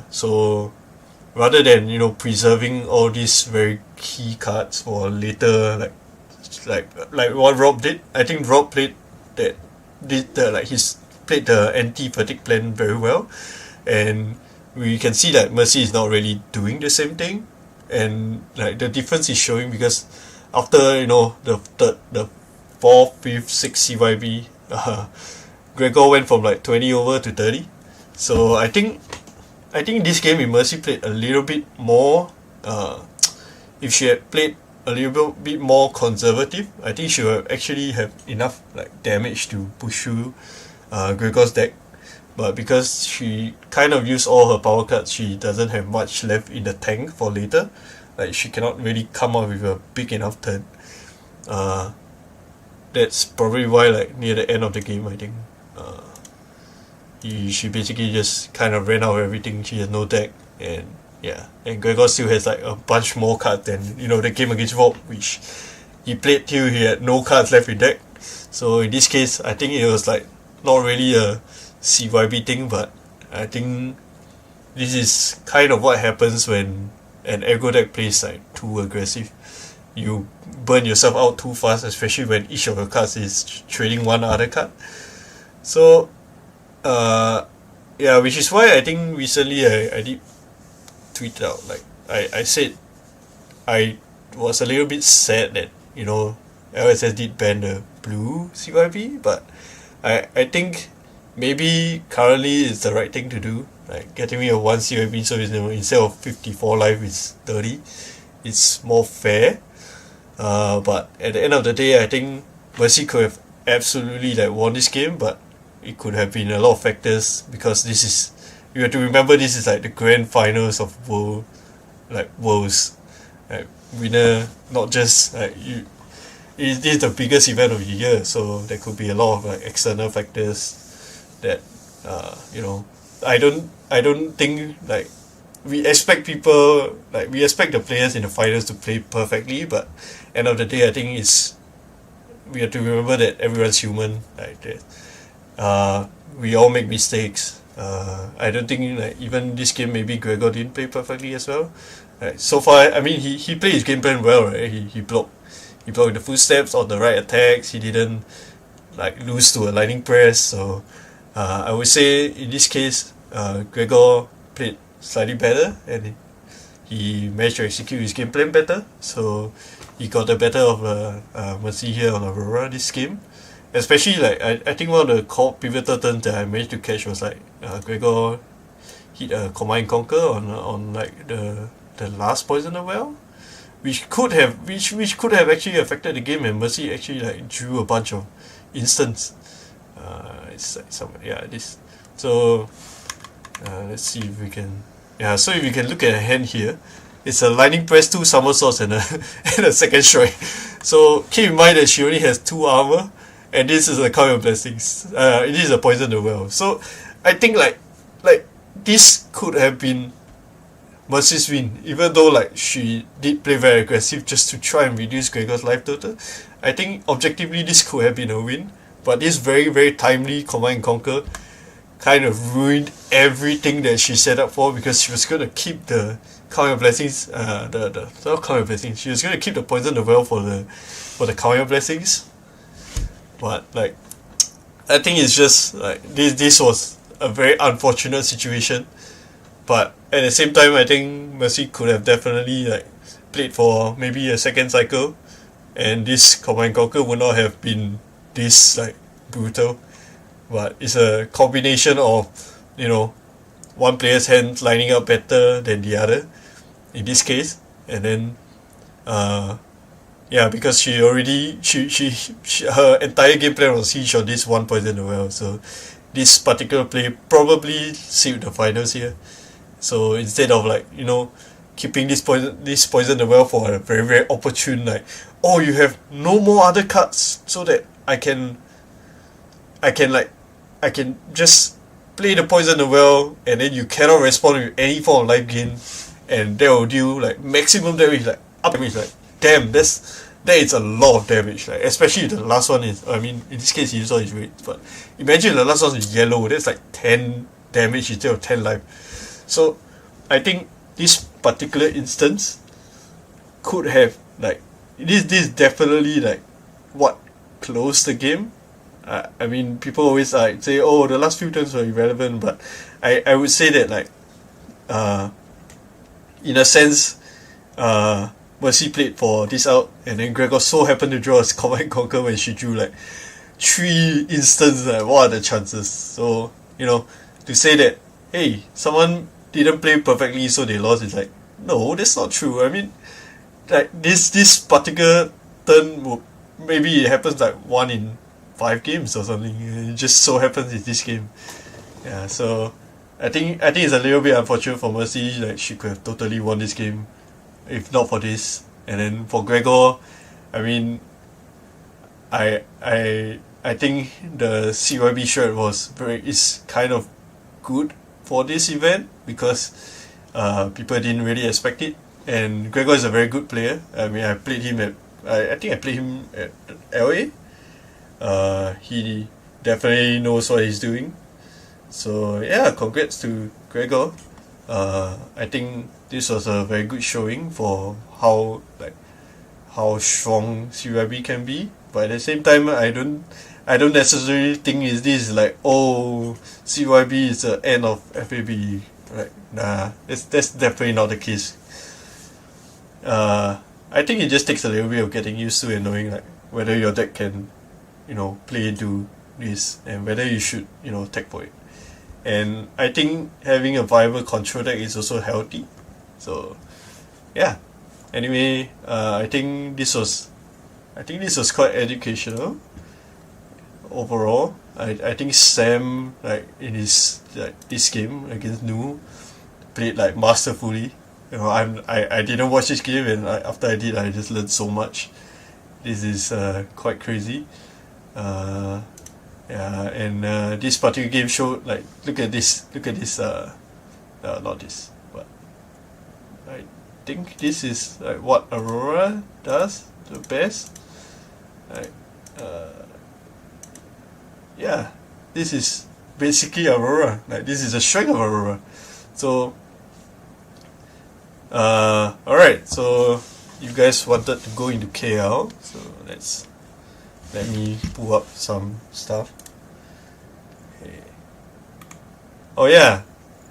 So rather than preserving all these very key cards for later, like what Rob did, I think Rob played that did the like he's played the anti-fatigue plan very well, and we can see that Mercy is not really doing the same thing, and like the difference is showing because after the fourth, fifth, sixth CYB, Gregor went from like 20 over to 30. So I think this game in Mercy played a little bit more. If she had played a little bit more conservative, I think she would actually have enough like damage to push through Gregor's deck. But because she kind of used all her power cards, she doesn't have much left in the tank for later. Like she cannot really come up with a big enough turn. That's probably why like near the end of the game, I think she basically just kind of ran out of everything. She has no deck, and and Gregor still has like a bunch more cards than the game against Rob, which he played till he had no cards left in deck. So in this case, I think it was like not really a CYB thing, but I think this is kind of what happens when an aggro deck plays like too aggressive. You burn yourself out too fast, especially when each of your cards is trading one other card. So which is why I think recently I did tweet out, like I said I was a little bit sad that LSS did ban the blue CYB, but I think maybe currently it's the right thing to do, like getting me a 1 CYB, so instead of 54 life it's 30. It's more fair. But at the end of the day, I think Mercy could have absolutely like won this game, but it could have been a lot of factors, because you have to remember this is like the grand finals of Worlds, like winner, not just like this is the biggest event of the year, so there could be a lot of like external factors that I don't think like we expect the players in the finals to play perfectly, but end of the day, I think we have to remember that everyone's human. Like that, we all make mistakes. I don't think like even this game maybe Gregor didn't play perfectly as well. Like, so far, I mean he played his game plan well, right? He blocked the footsteps on the right attacks. He didn't like lose to a lightning press. So I would say in this case, Gregor played slightly better, and he managed to execute his game plan better. So he got the better of Mercy here on Aurora this game. Especially like I think one of the core pivotal turns that I managed to catch was like Gregor hit a Command and Conquer on like the last Poisoner Well, which could have actually affected the game, and Mercy actually like drew a bunch of instants. It's like this. So let's see if we can. So if you can look at a hand here, it's a Lightning Press, 2 somersaults, and a second strike. So keep in mind that she only has 2 armor, and this is a Count Your Blessings. It is a Poison the Well. So I think like this could have been Mercy's win, even though like she did play very aggressive just to try and reduce Gregor's life total. I think objectively this could have been a win, but this very, very timely Command and Conquer kind of ruined everything that she set up for, because she was going to keep the Count Your Blessings, not Count Your Blessings, she was going to keep the Poison the Well for the Count Your Blessings. But like, I think it's just like this was a very unfortunate situation, but at the same time, I think Mercy could have definitely like played for maybe a second cycle, and this Command Conquer would not have been this like brutal. But it's a combination of one player's hand lining up better than the other in this case, and then because she her entire game plan was hinged on this one Poison the Well, so this particular play probably sealed the finals here. So instead of like keeping this Poison the Well for a very, very opportune, like, oh, you have no more other cards so that I can I can just play the poison the well, and then you cannot respond with any form of life gain, and that will deal like maximum damage, like up damage. Like damn, that is a lot of damage. Like especially the last one is, I mean, in this case you saw his red, but imagine the last one is yellow. That's like 10 damage instead of 10 life. So I think this particular instance could have like this definitely like what closed the game. I mean, people always like say, oh, the last few turns were irrelevant, but I would say that like in a sense Mercy played for this out, and then Gregor so happened to draw a Command Conquer when she drew like 3 instants. Like, what are the chances? So, you know, to say that, hey, someone didn't play perfectly so they lost, is like, no, that's not true. I mean, like this particular turn, maybe it happens like 1 in 5 games or something. It just so happens it's this game. Yeah, so I think it's a little bit unfortunate for Mercy. Like she could have totally won this game if not for this. And then for Gregor, I mean, I think the CYB shirt is kind of good for this event because people didn't really expect it. And Gregor is a very good player. I mean, I played him at I think I played him at LA. He definitely knows what he's doing. So yeah, congrats to Gregor. I think this was a very good showing for how strong CYB can be. But at the same time, I don't necessarily think is this like, oh, CYB is the end of FAB. Like, nah, that's definitely not the case. I think it just takes a little bit of getting used to and knowing like whether your deck can, you know, play into this and whether you should, you know, tech for it. And I think having a viable control deck is also healthy. So yeah. Anyway, I think this was quite educational overall. I think Sam, like in his like this game against Nu, played like masterfully. You know, I didn't watch this game, and after I did, I just learned so much. This is quite crazy. Yeah, and this particular game showed like look at this not this, but I think this is like what Aurora does the best. Like yeah, this is basically Aurora. Like this is a strength of Aurora. So alright, so you guys wanted to go into KL, so let me pull up some stuff. Okay. Oh yeah,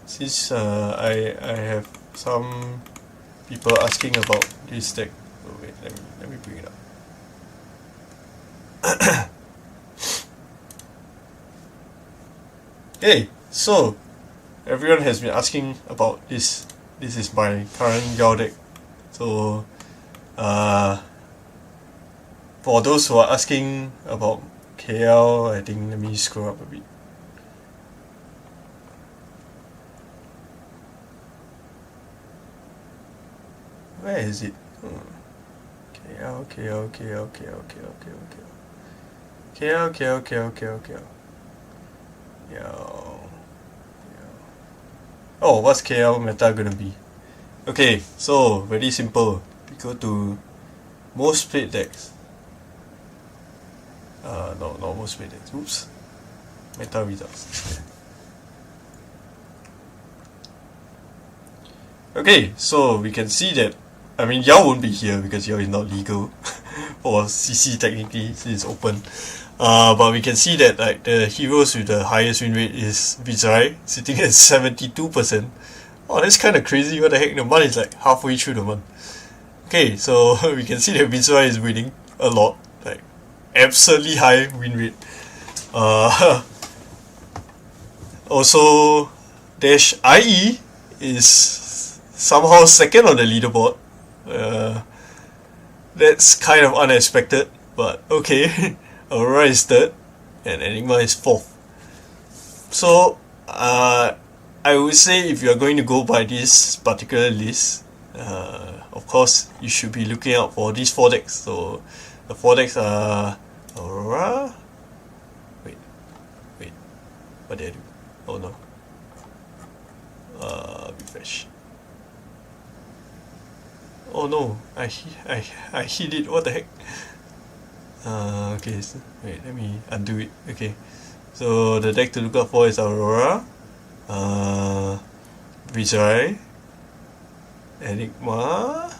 since I have some people asking about this deck. Oh wait, let me bring it up. Hey, so everyone has been asking about this. This is my current Yao deck. So for those who are asking about KL, I think let me scroll up a bit. Where is it? KL. Oh, what's KL meta gonna be? Okay, so very simple. We go to most played decks. No, not most played decks. Oops. Meta results. Okay, so we can see that. I mean, Yao won't be here because Yao is not legal for CC technically since it's open. But we can see that like the heroes with the highest win rate is Vizai, sitting at 72%. Oh, that's kind of crazy. What the heck? The month is like halfway through the month. Okay, so we can see that Vizai is winning a lot, like absurdly high win rate. Also, Dash IE is somehow second on the leaderboard. That's kind of unexpected, but okay. Aurora is third, and Enigma is fourth. So, I would say if you are going to go by this particular list, of course you should be looking out for these 4 decks. So, the 4 decks are Aurora. Wait, What did I do? Oh no. Refresh. Oh no, I hit it. What the heck? Okay, so, wait, let me undo it. Okay, so the deck to look out for is Aurora, Vijay, Enigma,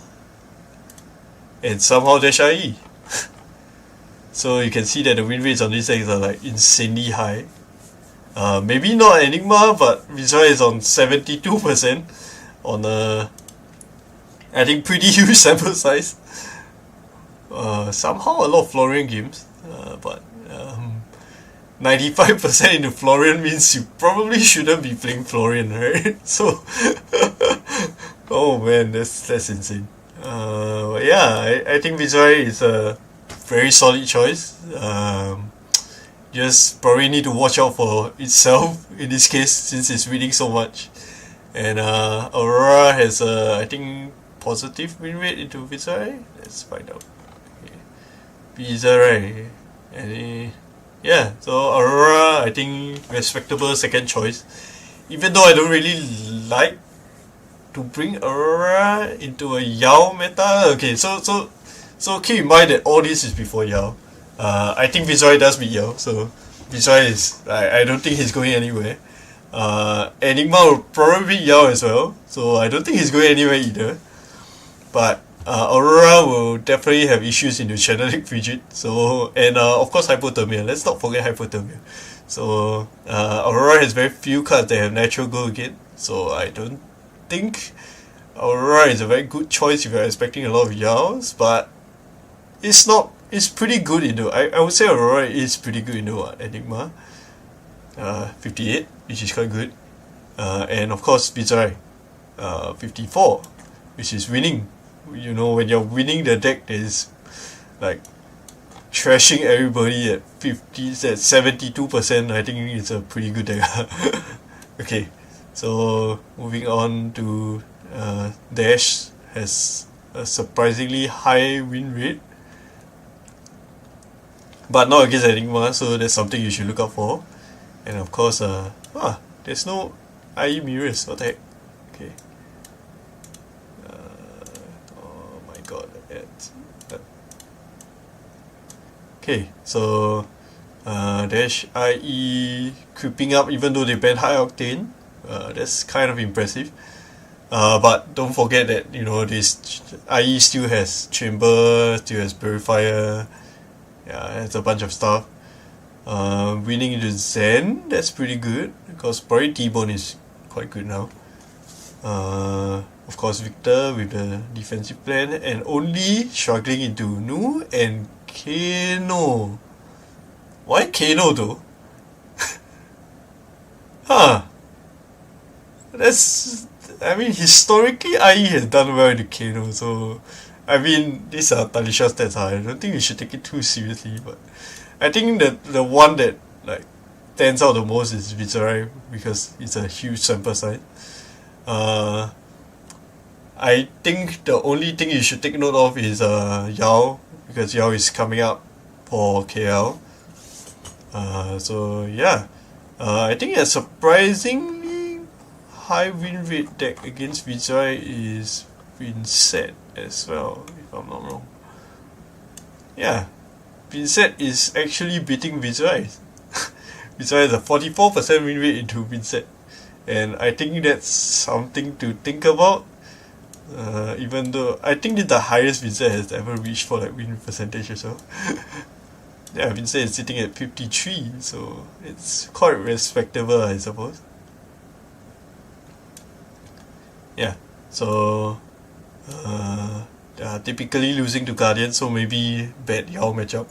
and somehow Dash IE. So you can see that the win rates on these decks are like insanely high. Maybe not Enigma, but Vijay is on 72% on a, I think, pretty huge sample size. Somehow a lot of Florian games, but 95% into Florian means you probably shouldn't be playing Florian, right? So, oh man, that's insane. But yeah, I think Vijay is a very solid choice. Just probably need to watch out for itself in this case since it's winning so much. And Aurora has a, I think, positive win rate into Vijay. Let's find out. Vijay, and yeah, so Aurora, I think, respectable second choice. Even though I don't really like to bring Aurora into a Yao meta. Okay, so keep in mind that all this is before Yao. I think Vijay does beat Yao, so Vijay is, I don't think he's going anywhere. Enigma will probably beat Yao as well, so I don't think he's going anywhere either. But Aurora will definitely have issues in the Channeling Frigid. So, and of course Hypothermia. Let's not forget Hypothermia. So Aurora has very few cards that have natural go again. So I don't think Aurora is a very good choice if you're expecting a lot of Yaos. But it's not. It's pretty good in the. I would say Aurora is pretty good in the Enigma. 58, which is quite good. And of course Vijay, 54, which is winning. You know, when you're winning the deck that is like trashing everybody at 72%, I think it's a pretty good deck. Okay, so moving on to Dash has a surprisingly high win rate, but not against Enigma, so that's something you should look out for. And of course, there's no IE mirrors. What the heck? Okay. Okay, so Dash IE creeping up even though they banned High Octane. That's kind of impressive. But don't forget that, you know, this IE still has Chamber, still has Purifier. Yeah, it's a bunch of stuff. Winning into Zen, that's pretty good because probably T-Bone is quite good now. Of course, Victor with the defensive plan, and only struggling into Nu and Kano. Why Kano though? Huh. That's, I mean, historically IE has done well into Kano, so I mean, these are Talisha stats. I don't think we should take it too seriously, but I think that the one that like stands out the most is Vizerai because it's a huge sample size. I think the only thing you should take note of is Yao, because Yao is coming up for KL. So yeah, I think a surprisingly high win rate deck against Vijay is Vincent as well, if I'm not wrong. Yeah, Vincent is actually beating Vijay. Vijay has a 44% win rate into Vincent, and I think that's something to think about. Even though I think it's the highest Vincent has ever reached for like win percentage or so. Yeah, Vincent is sitting at 53, so it's quite respectable, I suppose. Yeah, so typically losing to Guardian, so maybe bad Yao matchup.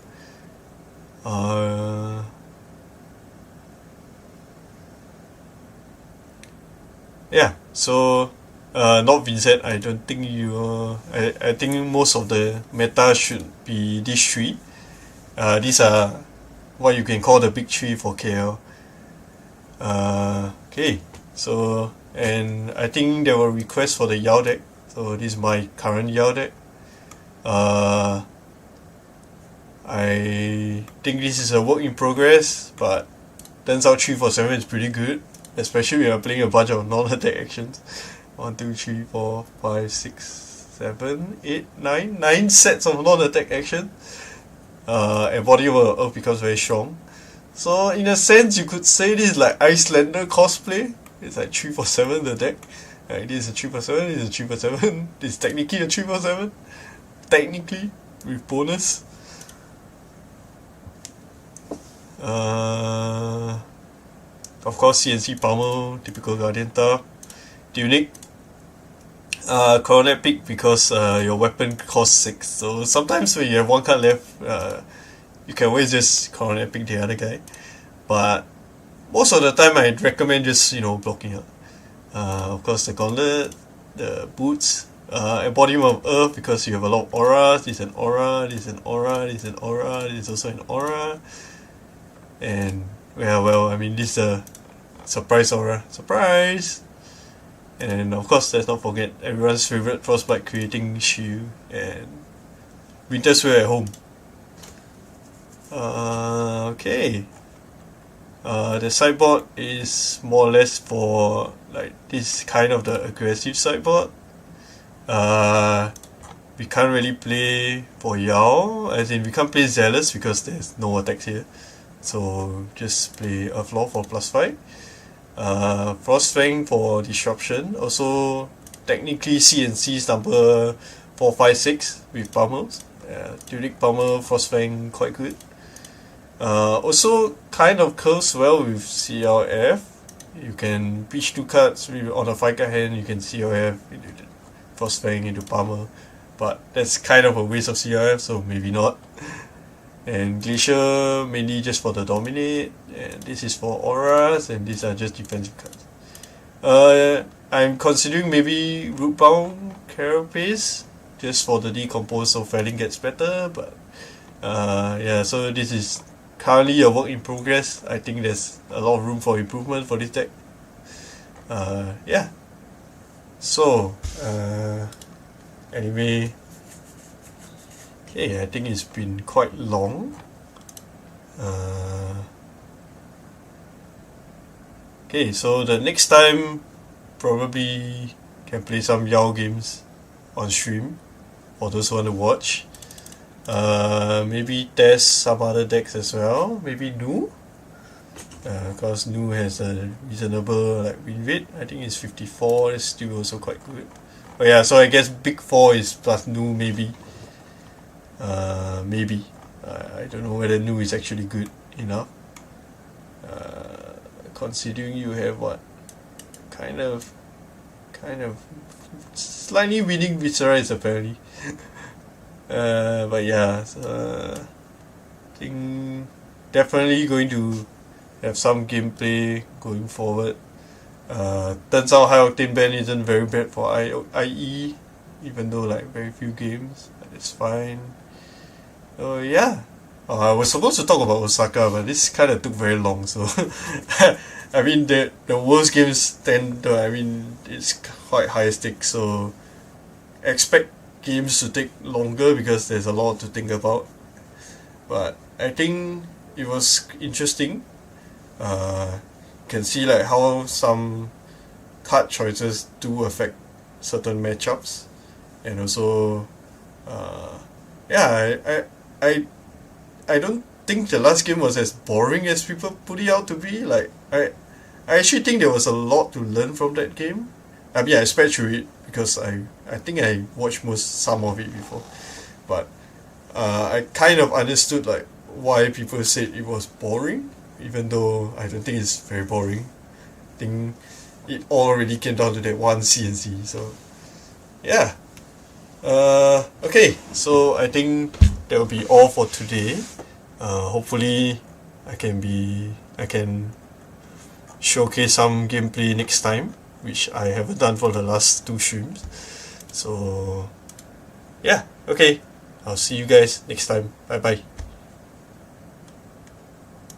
Yeah, so not Vincent. I don't think you. I think most of the meta should be these three. These are what you can call the big three for KL. Okay, so and I think there were requests for the Yao deck. So this is my current Yao deck. I think this is a work in progress, but turns out 3-4-7 is pretty good, especially when you're playing a bunch of non-attack actions. 1, 2, 3, 4, 5, 6, 7, 8, 9. 9 sets of non-attack action. And Body of Earth becomes very strong. So in a sense, you could say this is like Icelander cosplay. It's like 3-4-7 the deck. This is a 3-4-7, this is a 3-4-7. This is technically a 3-4-7. Technically, with bonus. Of course, CNC Palmer, typical Guardian Tar. Tunic. Coronet Pick because your weapon costs 6. So sometimes when you have one card left, you can always just Coronet Pick the other guy. But most of the time, I'd recommend just blocking out. Of course, the Gauntlet, the Boots, Embodiment of Earth because you have a lot of auras. This is an aura, this is an aura, this is an aura, this is also an aura. And this is a surprise aura. Surprise! And of course, let's not forget everyone's favorite Frostbite Creating Shield and Winter Sphere at Home. Okay. The sideboard is more or less for like this kind of the aggressive sideboard. We can't really play for Yao, as in we can't play Zealous because there's no attacks here. So just play Earthlaw for +5. Frostfang for disruption. Also technically CNC's number 4, 5, 6 with Pummels. Tunic Pummel, Frostfang quite good. Also kind of curves well with CLF. You can reach 2 cards on a 5 card hand. You can CLF into Frostfang into Pummel, but that's kind of a waste of CLF, so maybe not. And Glacier mainly just for the Dominate, and this is for auras, and these are just defensive cards. I'm considering maybe Rootbound Carapace just for the Decompose so Felling gets better, but so this is currently a work in progress. I think there's a lot of room for improvement for this deck. So anyway, okay, I think it's been quite long. Okay, so the next time probably can play some Yao games on stream for those who want to watch. Maybe test some other decks as well. Maybe Nu, because Nu has a reasonable win rate. I think it's 54. It's still also quite good. But yeah, so I guess Big 4 is plus Nu maybe. I don't know whether Nu is actually good enough. Considering you have what kind of slightly winning Viscera apparently. But yeah, I think definitely going to have some gameplay going forward. Turns out High Octane Band isn't very bad for IE, even though very few games. It's fine. I was supposed to talk about Osaka, but this kind of took very long. So I mean the worst games tend to, it's quite high stakes. So expect games to take longer because there's a lot to think about. But I think it was interesting. You can see how some card choices do affect certain matchups, and also I don't think the last game was as boring as people put it out to be. I actually think there was a lot to learn from that game. I sped through it because I think I watched some of it before, but I kind of understood why people said it was boring, even though I don't think it's very boring. I think it all really came down to that one CNC. So yeah. Okay, so I think that will be all for today. Hopefully I can showcase some gameplay next time, which I haven't done for the last 2 streams. So yeah, okay, I'll see you guys next time. Bye bye.